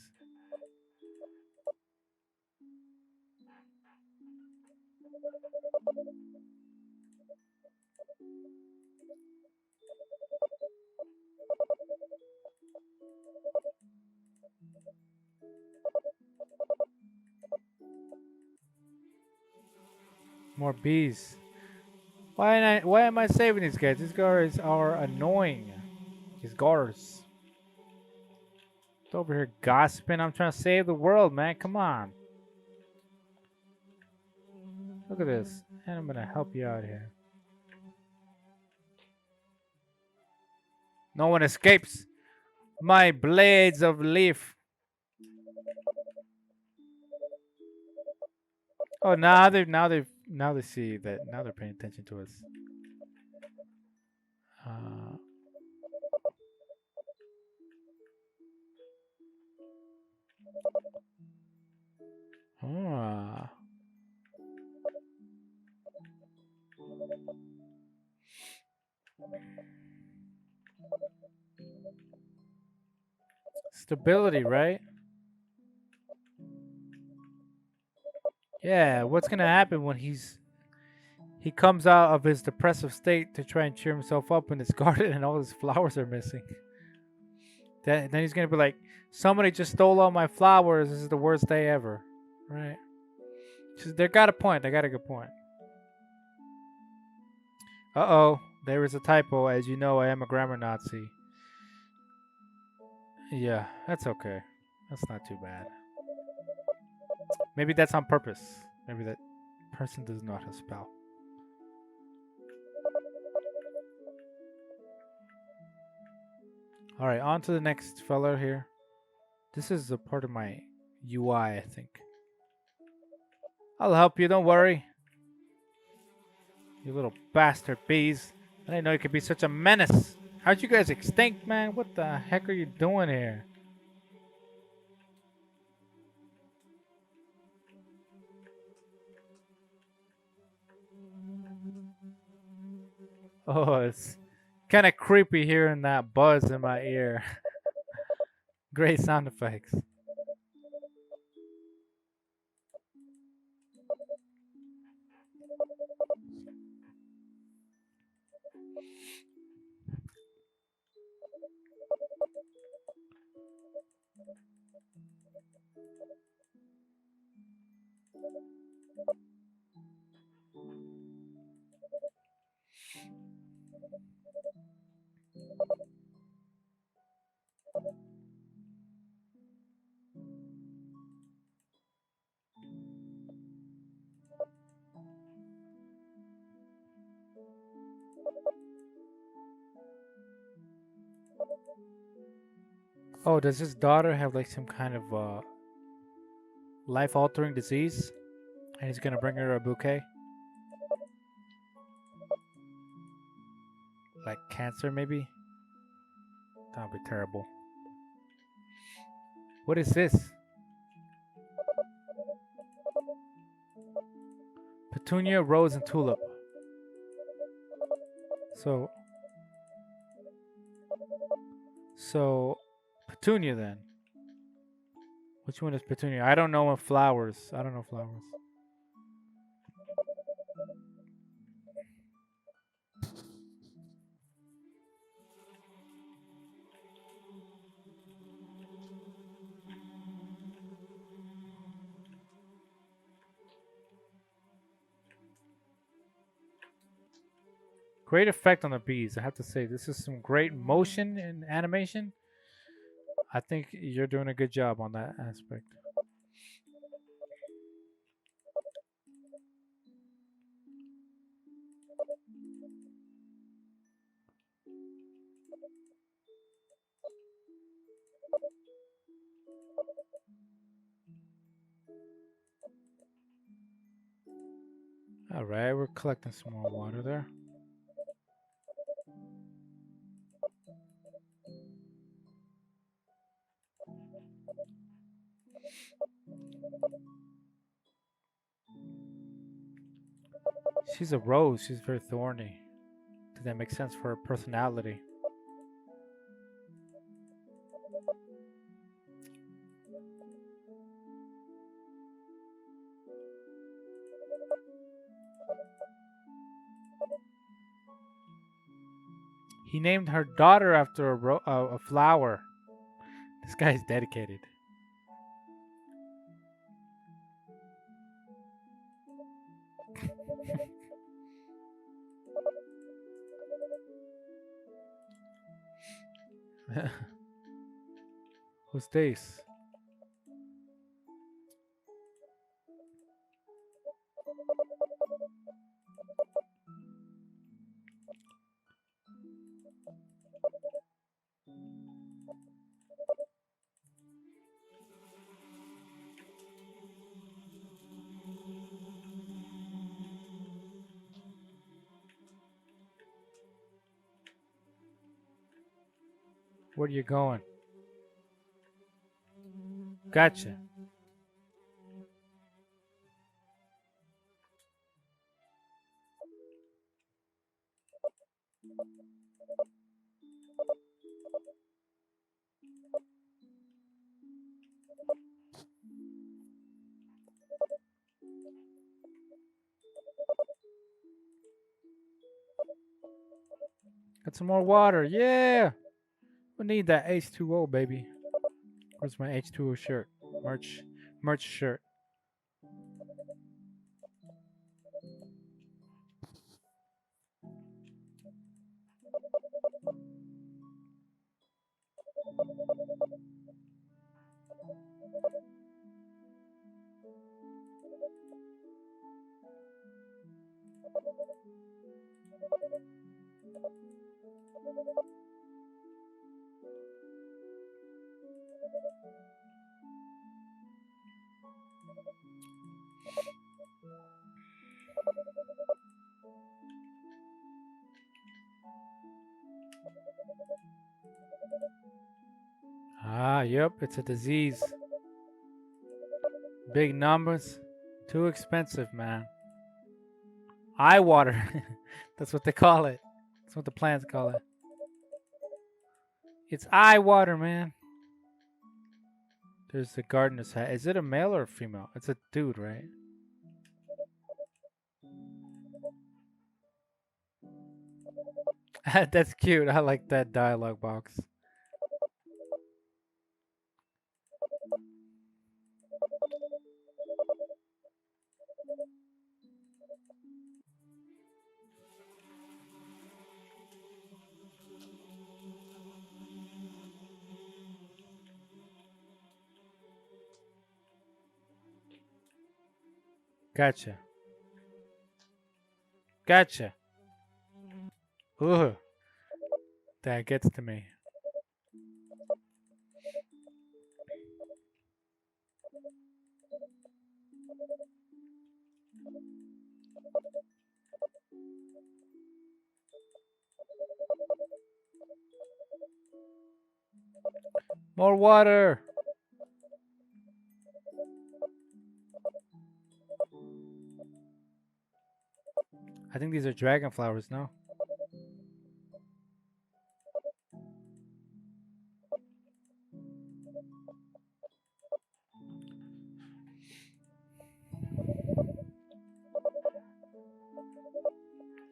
More bees. Why am I saving these guys? These guys are annoying. These guards. It's over here gossiping. I'm trying to save the world, man. Come on. Look at this. And I'm gonna help you out here. No one escapes my blades of leaf. Oh, now they see that. Now they're paying attention to us. Uh, ah. Stability, right? Yeah, what's gonna happen when he comes out of his depressive state to try and cheer himself up in his garden and all his flowers are missing? Then he's gonna be like, somebody just stole all my flowers. This is the worst day ever, right? They got a point. They got a good point. Uh-oh, there is a typo. As you know, I am a grammar Nazi. Yeah, that's okay. That's not too bad. Maybe that's on purpose. Maybe that person doesn't know how to spell. All right, on to the next fella here. This is a part of my UI, I think. I'll help you, don't worry. You little bastard bees. I didn't know you could be such a menace. How'd you guys extinct, man? What the heck are you doing here? Oh, it's kind of creepy hearing that buzz in my ear. Great sound effects. Oh, does his daughter have like some kind of life-altering disease? And he's gonna bring her a bouquet? Like cancer, maybe? That would be terrible. What is this? Petunia, rose, and tulip. So Petunia then. Which one is Petunia? I don't know flowers. I don't know flowers. Great effect on the bees. I have to say, this is some great motion and animation. I think you're doing a good job on that aspect. All right, we're collecting some more water there. She's a rose. She's very thorny. Does that make sense for her personality? He named her daughter after a flower. This guy's dedicated. Who's this? Where are you going? Gotcha. Got some more water. Yeah. We need that H2O, baby. Where's my H2O shirt? Merch shirt. Ah, yep, it's a disease. Big numbers. Too expensive, man. Eye water. That's what they call it. That's what the plants call it. It's eye water, man. There's the gardener's hat. Is it a male or a female? It's a dude, right? That's cute. I like that dialogue box. Gotcha. Gotcha. Ugh. That gets to me. More water. I think these are dragon flowers, no?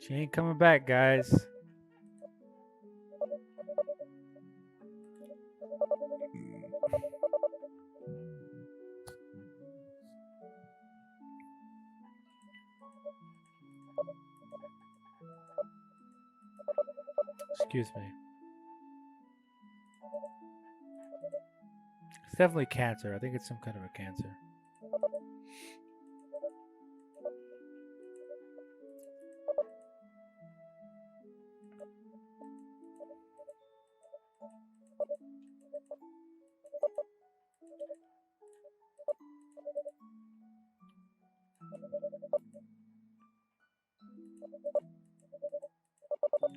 She ain't coming back, guys. Excuse me. It's definitely cancer. I think it's some kind of a cancer.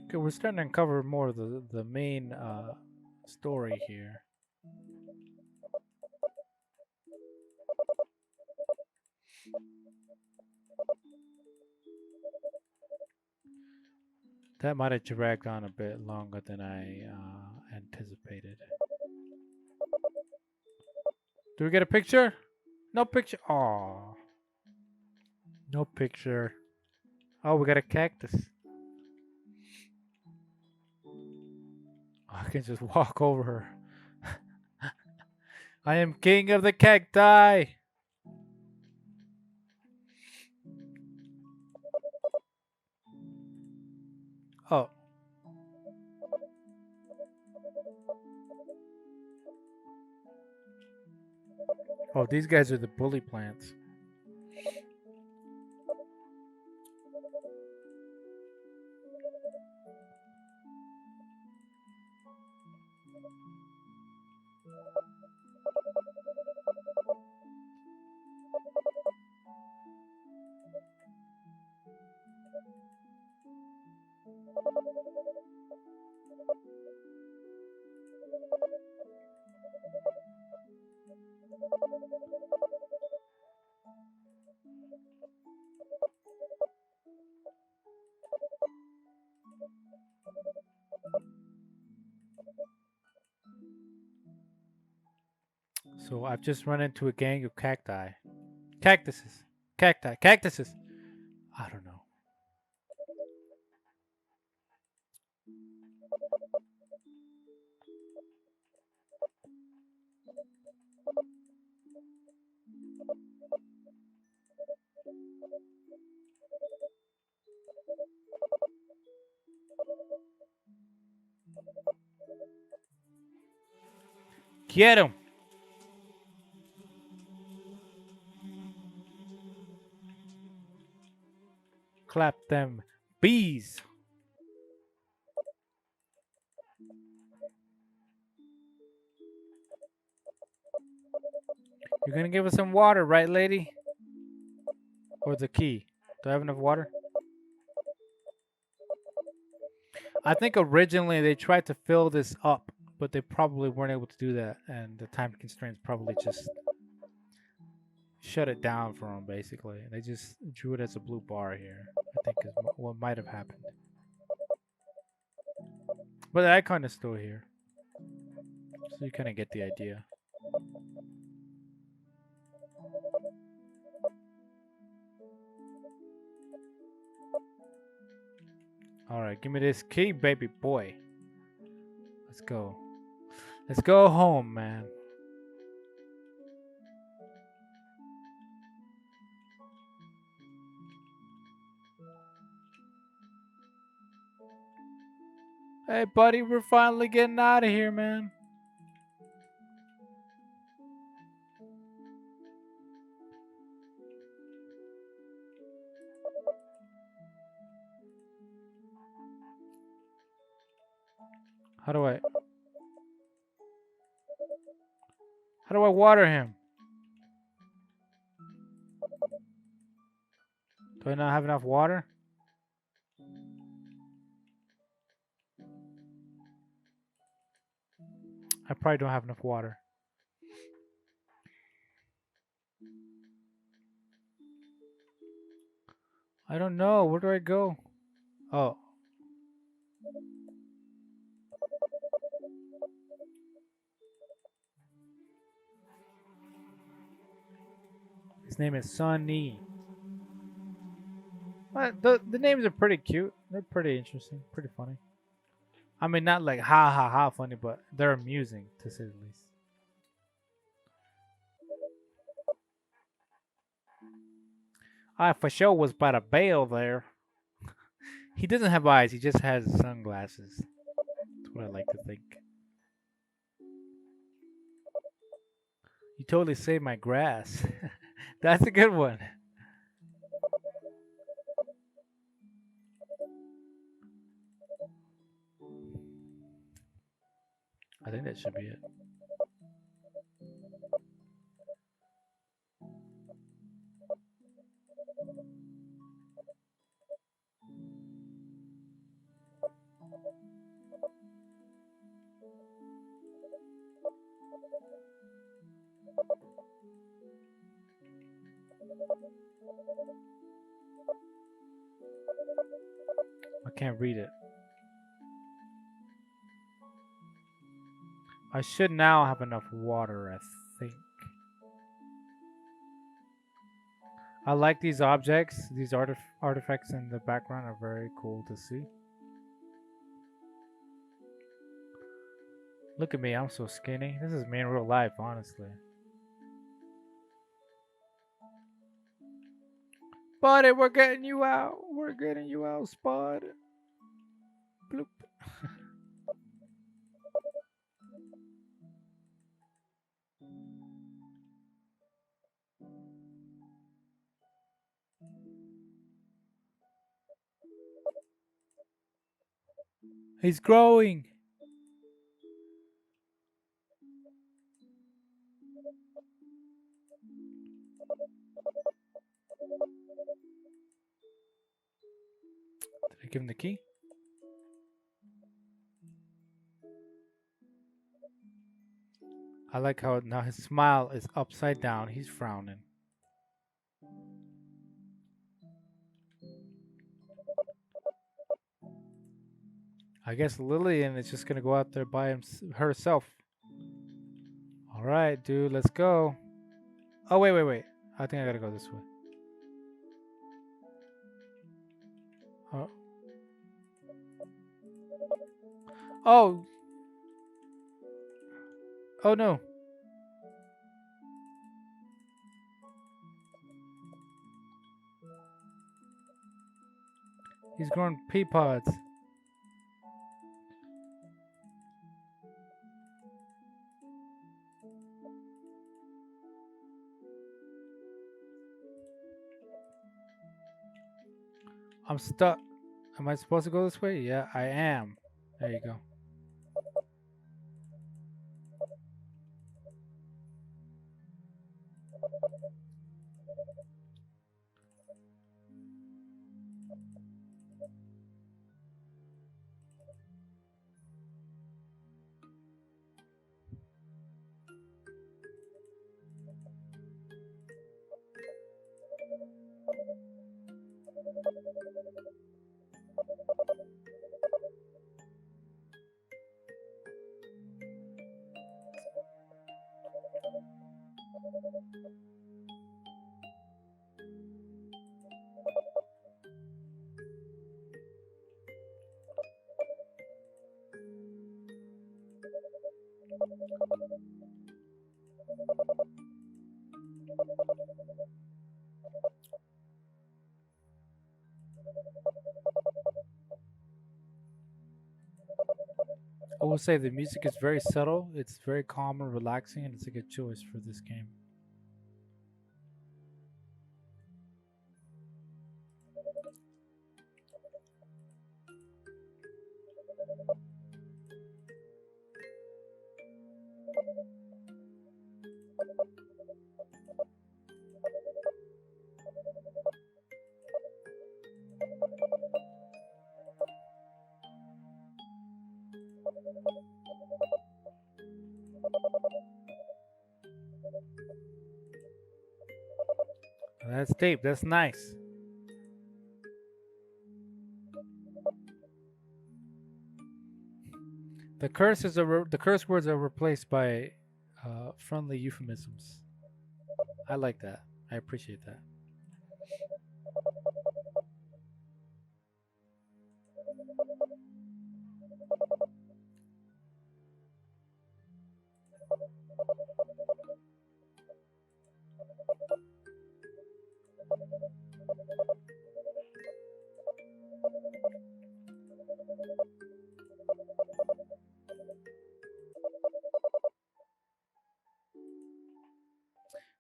Okay, we're starting to uncover more of the main story here. That might have dragged on a bit longer than I anticipated. Do we get a picture? No picture. Aw. No picture. Oh, we got a cactus. I can just walk over her. I am king of the cacti. Oh. Oh, these guys are the bully plants. So I've just run into a gang of cacti. Cactuses. Cacti. Cactuses. I don't know. Get him! Clap them bees! You're gonna give us some water, right, lady? Or the key? Do I have enough water? I think originally they tried to fill this up, but they probably weren't able to do that, and the time constraints probably just shut it down for them, basically. They just drew it as a blue bar here, I think is what might have happened. But the icon is still here, so you kind of get the idea. Alright, give me this key, baby boy. Let's go. Let's go home, man. Hey, buddy, we're finally getting out of here, man. How do I water him? Do I not have enough water? I probably don't have enough water. I don't know. Where do I go? Oh. His name is Sunny. Well, the names are pretty cute. They're pretty interesting. Pretty funny. I mean, not like ha ha ha funny, but they're amusing to say the least. I for sure was by the bail there. He doesn't have eyes. He just has sunglasses. That's what I like to think. You totally saved my grass. That's a good one. I think that should be it. I can't read it. I should now have enough water, I think. I like these objects. These artifacts in the background are very cool to see. Look at me, I'm so skinny. This is me in real life, honestly. Buddy, we're getting you out. We're getting you out, Spud. Bloop. He's growing. Did I give him the key? I like how now his smile is upside down. He's frowning. I guess Lillian is just gonna go out there by herself. All right, dude, let's go. Oh, wait. I think I gotta go this way. Oh. Oh. Oh no. He's growing pea pods. I'm stuck. Am I supposed to go this way? Yeah, I am. There you go. I will say the music is very subtle. It's very calm and relaxing, and it's a good choice for this game. That's deep. That's nice. The the curse words are replaced by friendly euphemisms. I like that. I appreciate that.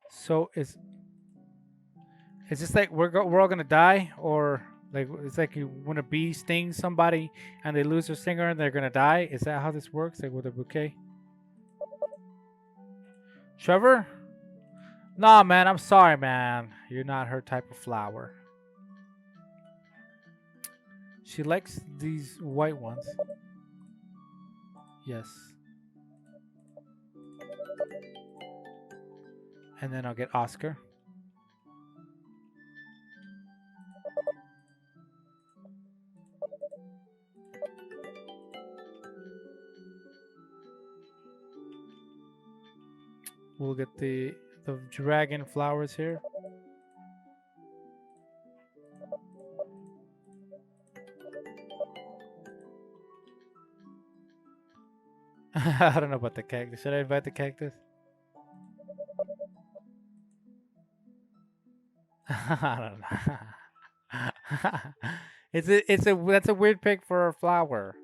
So is this like we're all gonna die, or like it's like you when a bee stings somebody and they lose their stinger and they're gonna die? Is that how this works? Like with a bouquet? Trevor? Nah, man. I'm sorry, man. You're not her type of flower. She likes these white ones. Yes. And then I'll get Oscar. We'll get the dragon flowers here. I don't know about the cactus. Should I invite the cactus? I don't know. That's a weird pick for a flower.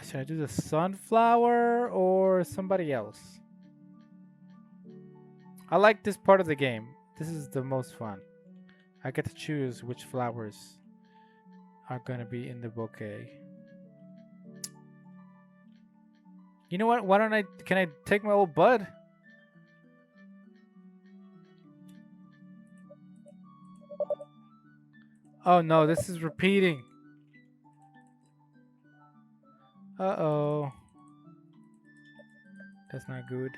Should I do the sunflower or somebody else? I like this part of the game. This is the most fun. I get to choose which flowers are gonna be in the bouquet. You know what? Why don't I? Can I take my old bud? Oh no, this is repeating. Uh-oh. That's not good.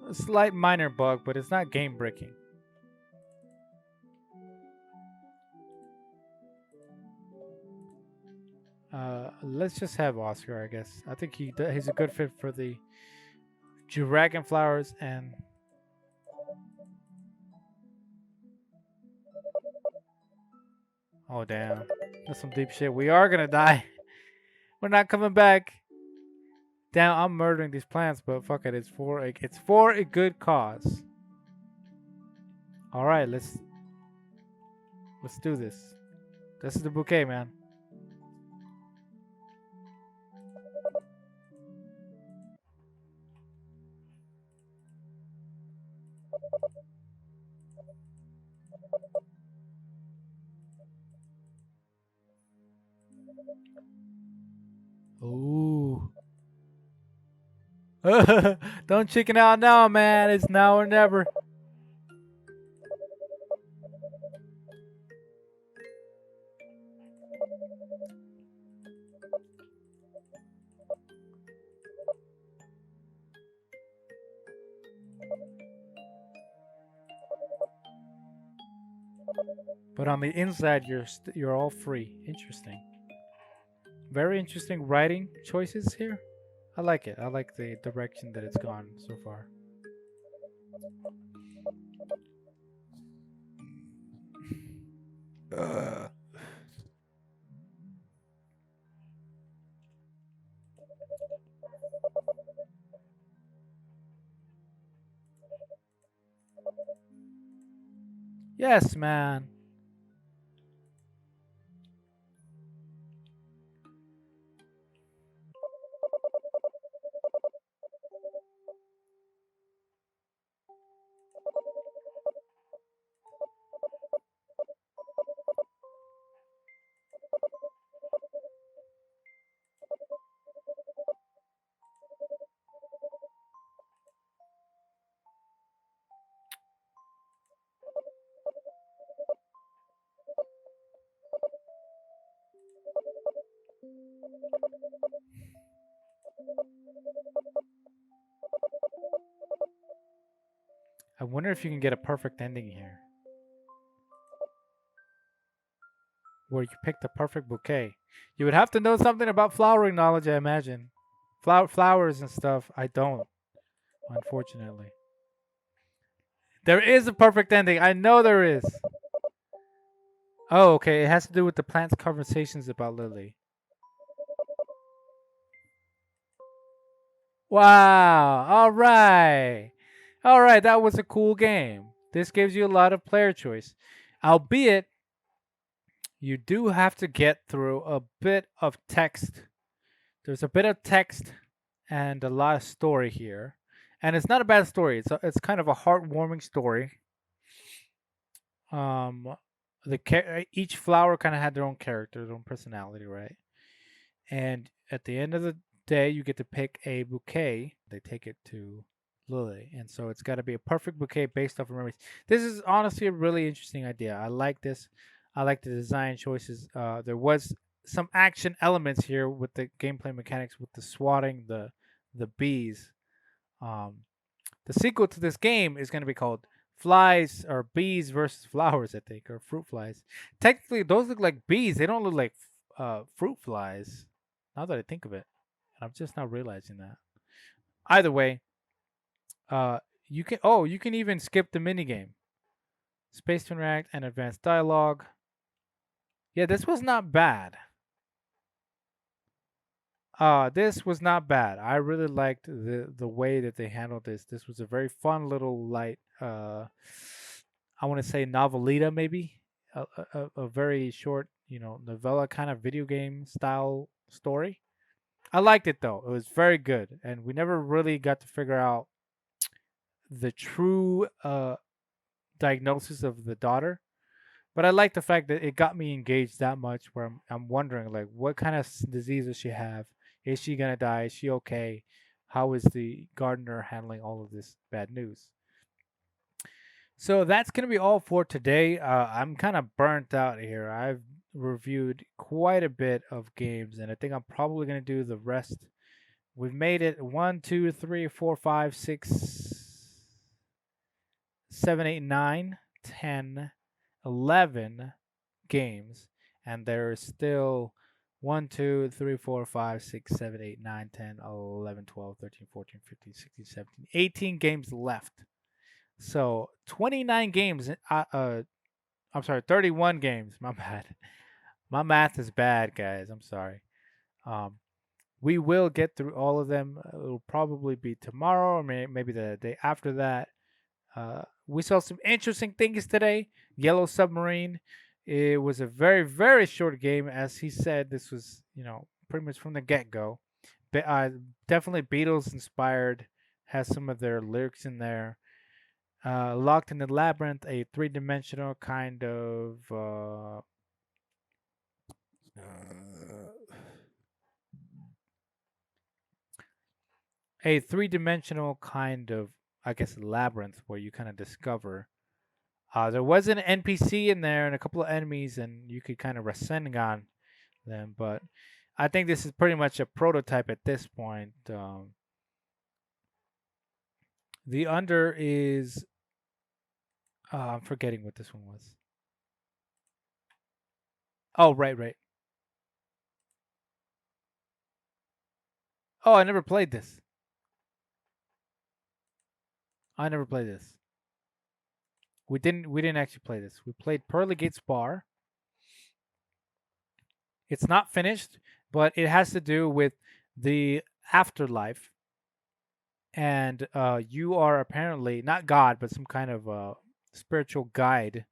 A slight minor bug, but it's not game breaking. Let's just have Oscar, I guess. I think he's a good fit for the dragon flowers and oh damn, that's some deep shit. We are gonna die. We're not coming back. Damn, I'm murdering these plants, but fuck it, it's for a good cause. All right, let's do this. This is the bouquet, man. Ooh. Don't chicken out now, man. It's now or never. But on the inside, you're all free. Interesting. Very interesting writing choices here. I like it. I like the direction that it's gone so far. Ugh. Yes, man. I wonder if you can get a perfect ending here. Where you pick the perfect bouquet. You would have to know something about flowering knowledge, I imagine. Flowers and stuff, I don't, unfortunately. There is a perfect ending. I know there is. Oh, okay. It has to do with the plant's conversations about Lily. Wow. All right. All right. That was a cool game. This gives you a lot of player choice. Albeit, you do have to get through a bit of text. There's a bit of text and a lot of story here. And it's not a bad story. It's kind of a heartwarming story. Um, each flower kind of had their own character, their own personality, right? And at the end of the day, you get to pick a bouquet. They take it to Lily, and so it's got to be a perfect bouquet based off of memories. This is honestly a really interesting idea. I like this. I like the design choices. There was some action elements here with the gameplay mechanics, with the swatting, the bees. Um, the sequel to this game is going to be called Flies or Bees versus Flowers, I think, or Fruit Flies. Technically, those look like bees. They don't look like fruit flies. Now that I think of it, I'm just now realizing that. Either way, you can. Oh, you can even skip the mini game. Space to interact and advanced dialogue. Yeah, this was not bad. This was not bad. I really liked the way that they handled this. This was a very fun little light. I want to say novelita, maybe a very short, novella kind of video game style story. I liked it though. It was very good, and we never really got to figure out the true diagnosis of the daughter. But I like the fact that it got me engaged that much, where I'm wondering like, what kind of disease does she have? Is she gonna die? Is she okay? How is the gardener handling all of this bad news? So that's gonna be all for today. I'm kind of burnt out here. I've reviewed quite a bit of games, and I think I'm probably gonna do the rest. We've made it 1, 2, 3, 4, 5, 6, 7, 8, 9, 10, 11 games, and there's still 1, 2, 3, 4, 5, 6, 7, 8, 9, 10, 11, 12, 13, 14, 15, 16, 17, 18 games left. So 29 games. I'm sorry, 31 games. My bad. My math is bad, guys. I'm sorry. Um, we will get through all of them. It'll probably be tomorrow or maybe the day after that. We saw some interesting things today. Yellow Submarine. It was a very, very short game. As he said, this was, pretty much from the get go. But definitely Beatles inspired. Has some of their lyrics in there. Locked in the Labyrinth, a three-dimensional kind of a three-dimensional kind of, I guess, labyrinth where you kind of discover. There was an NPC in there and a couple of enemies, and you could kind of Rasengan them. But I think this is pretty much a prototype at this point. The under is. I'm forgetting what this one was. Oh, right, right. Oh, I never played this. I never played this. We didn't actually play this. We played Pearly Gates Bar. It's not finished, but it has to do with the afterlife. And you are apparently not God, but some kind of spiritual guide,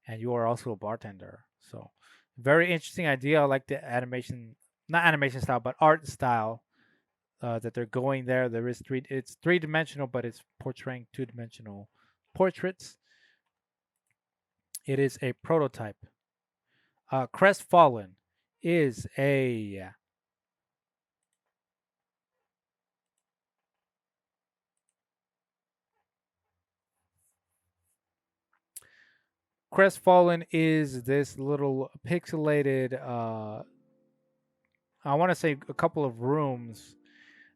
and you are also a bartender. So, very interesting idea. I like the animation, not animation style, but art style that they're going there. There is three. It's three-dimensional, but it's portraying two-dimensional portraits. It is a prototype. Crest Fallen is a Crest Fallen is this little pixelated. I want to say a couple of rooms.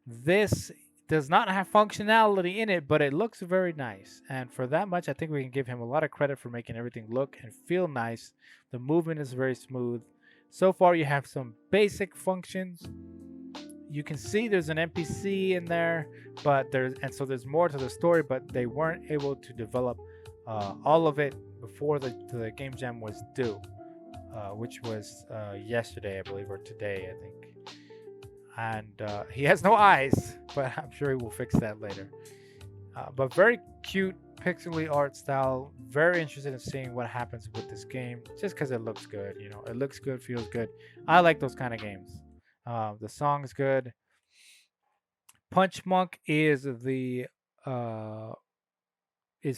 This does not have functionality in it, but it looks very nice. And for that much, I think we can give him a lot of credit for making everything look and feel nice. The movement is very smooth. So far, you have some basic functions. You can see there's an NPC in there, but so there's more to the story, but they weren't able to develop all of it before the game jam was due, which was yesterday, I believe, or today, I think. And he has no eyes, but I'm sure he will fix that later. But very cute pixely art style. Very interested in seeing what happens with this game, just because it looks good. It looks good, feels good. I like those kind of games. The song is good. Punch Monk is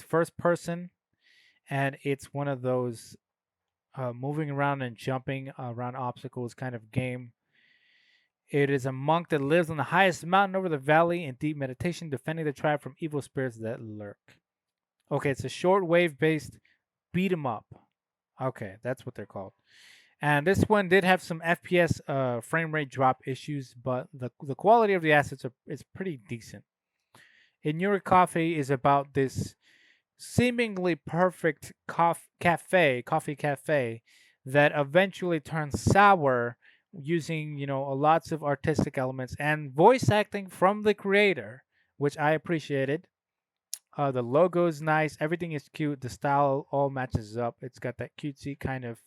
first person, and it's one of those moving around and jumping around obstacles kind of game. It is a monk that lives on the highest mountain over the valley in deep meditation, defending the tribe from evil spirits that lurk. Okay, it's a short wave based beat 'em up. Okay, that's what they're called. And this one did have some FPS frame rate drop issues, but the quality of the assets is pretty decent. Inure Coffee is about this seemingly perfect coffee cafe that eventually turns sour using lots of artistic elements and voice acting from the creator, which I appreciated. The logo is nice, everything is cute, the style all matches up. It's got that cutesy kind of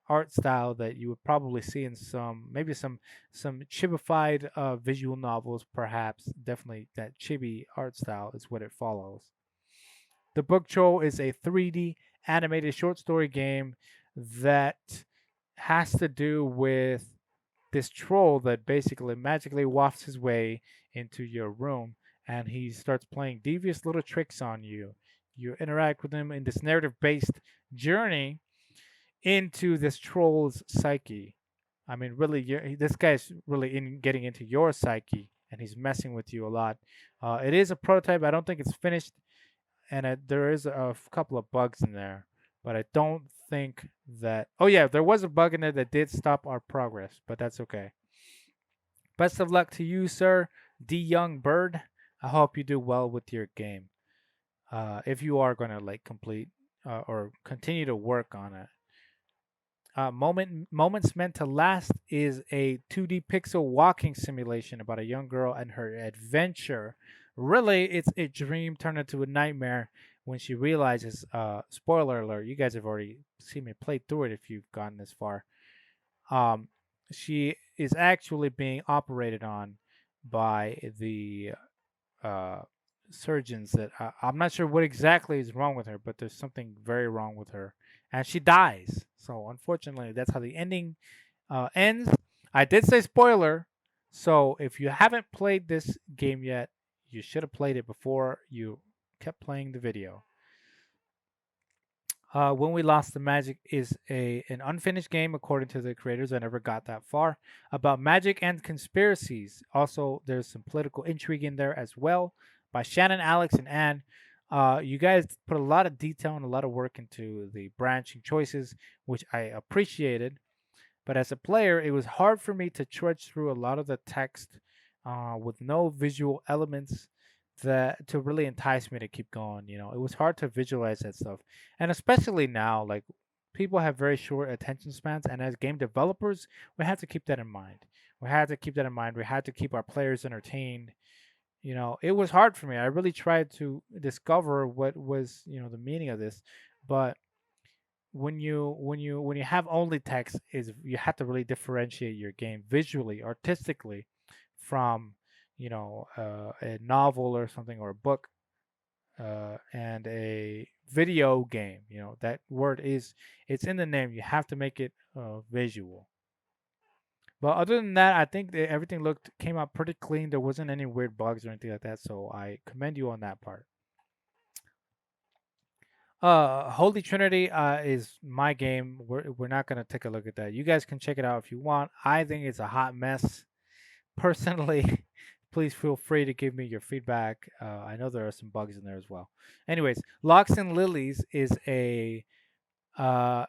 art style that you would probably see in some chibified visual novels, perhaps. Definitely that chibi art style is what it follows. The Book Troll is a 3D animated short story game that has to do with this troll that basically magically wafts his way into your room, and he starts playing devious little tricks on you. You interact with him in this narrative based journey into this troll's psyche. I mean, really, this guy's really getting into your psyche, and he's messing with you a lot. It is a prototype. I don't think it's finished, and there is a couple of bugs in there, but I don't think that. Oh yeah, there was a bug in there that did stop our progress, but that's okay. Best of luck to you, sir, D Young Bird. I hope you do well with your game. If you are going to like complete or continue to work on it. Moments Meant to Last is a 2D pixel walking simulation about a young girl and her adventure. Really, it's a dream turned into a nightmare when she realizes. Spoiler alert! You guys have already seen me play through it if you've gotten this far. Um, she is actually being operated on by the uh, surgeons that I'm not sure what exactly is wrong with her, but there's something very wrong with her, and she dies. So unfortunately, that's how the ending ends. I did say spoiler, so if you haven't played this game yet, you should have played it before you kept playing the video. When We Lost the Magic is an unfinished game according to the creators. I never got that far. About magic and conspiracies. Also, there's some political intrigue in there as well by Shannon, Alex, and Anne. You guys put a lot of detail and a lot of work into the branching choices, which I appreciated. But as a player, it was hard for me to trudge through a lot of the text with no visual elements that to really entice me to keep going. You know, it was hard to visualize that stuff, and especially now, like people have very short attention spans, and as game developers, we had to keep that in mind. We had to keep that in mind. We had to keep our players entertained. You know, it was hard for me. I really tried to discover what was the meaning of this, but when you have only text is you have to really differentiate your game visually artistically from a novel or something or a book and a video game. That word is it's in the name. You have to make it visual. But other than that, I think that everything came out pretty clean. There wasn't any weird bugs or anything like that, so I commend you on that part. Holy Trinity is my game. We're not gonna take a look at that. You guys can check it out if you want. I think it's a hot mess. Personally, please feel free to give me your feedback. I know there are some bugs in there as well. Anyways, Locks and Lillies is a uh,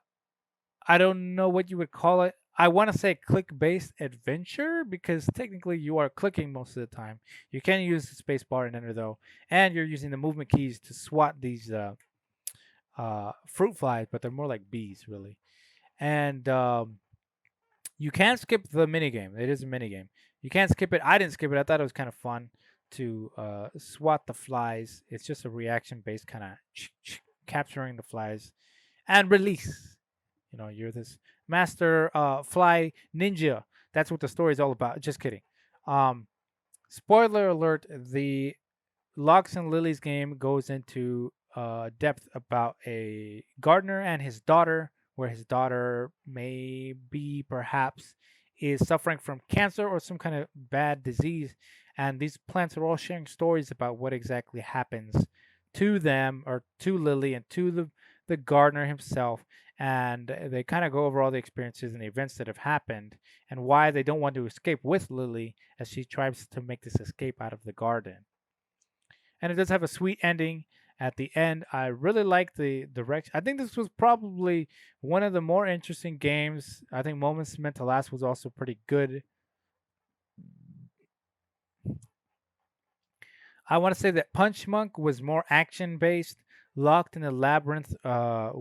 I don't know what you would call it. I want to say click-based adventure because technically you are clicking most of the time. You can use the space bar and enter though, and you're using the movement keys to swat these fruit flies, but they're more like bees, really. And you can skip the minigame. It is a minigame. You can't skip it. I didn't skip it. I thought it was kind of fun to swat the flies. It's just a reaction based kind of capturing the flies and release. You're this master fly ninja. That's what the story is all about. Just kidding. Spoiler alert, the Locks and Lilies game goes into depth about a gardener and his daughter, where his daughter maybe perhaps is suffering from cancer or some kind of bad disease. And these plants are all sharing stories about what exactly happens to them or to Lily and to the gardener himself. And they kind of go over all the experiences and the events that have happened and why they don't want to escape with Lily as she tries to make this escape out of the garden. And it does have a sweet ending at the end. I really like the direction. I think this was probably one of the more interesting games. I think Moments Meant to Last was also pretty good. I want to say that Punch Monk was more action based. Locked in the Labyrinth I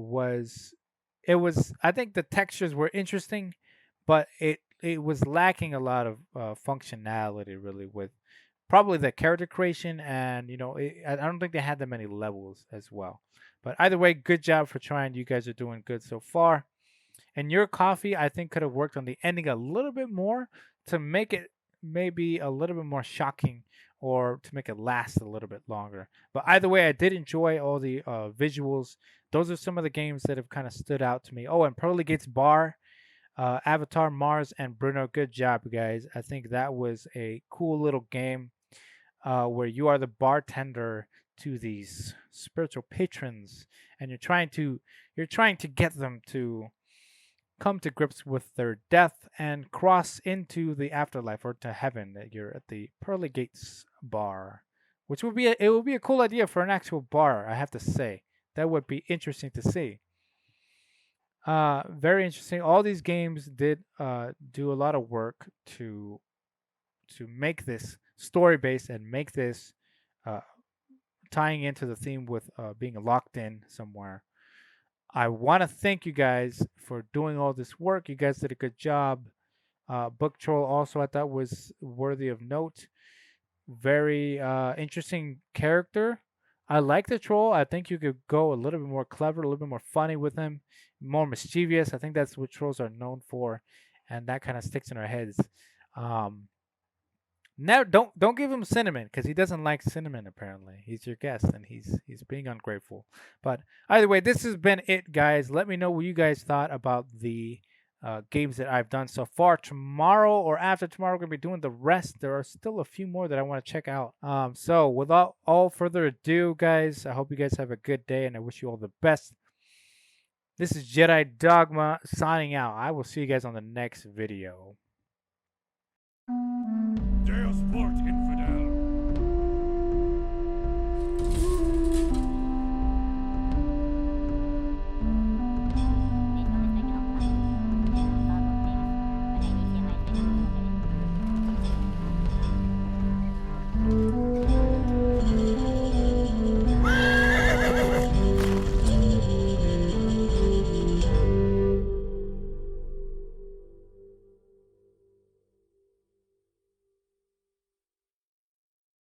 think the textures were interesting, but it was lacking a lot of functionality really with probably the character creation and I don't think they had that many levels as well. But either way, good job for trying. You guys are doing good so far. And Your Coffee, I think, could have worked on the ending a little bit more to make it maybe a little bit more shocking or to make it last a little bit longer. But either way, I did enjoy all the visuals. Those are some of the games that have kind of stood out to me. Oh, and Pearly Gates Bar, Avatar, Mars, and Bruno. Good job, guys. I think that was a cool little game where you are the bartender to these spiritual patrons, and you're trying to get them to come to grips with their death and cross into the afterlife or to heaven. That you're at the Pearly Gates Bar, which it would be a cool idea for an actual bar. I have to say that would be interesting to see. Very interesting. All these games did do a lot of work to make this story based and make this uh, tying into the theme with being locked in somewhere. I want to thank you guys for doing all this work. You guys did a good job. Book Troll also I thought was worthy of note. Very interesting character. I like the troll. I think you could go a little bit more clever, a little bit more funny with him, more mischievous. I think that's what trolls are known for, and that kind of sticks in our heads. Um, Never don't give him cinnamon because he doesn't like cinnamon. Apparently, he's your guest and he's being ungrateful. But either way, this has been it, guys. Let me know what you guys thought about the games that I've done so far. Tomorrow or after tomorrow, we're gonna be doing the rest. There are still a few more that I want to check out. So without all further ado, guys, I hope you guys have a good day and I wish you all the best. This is Jedi Dogma signing out. I will see you guys on the next video.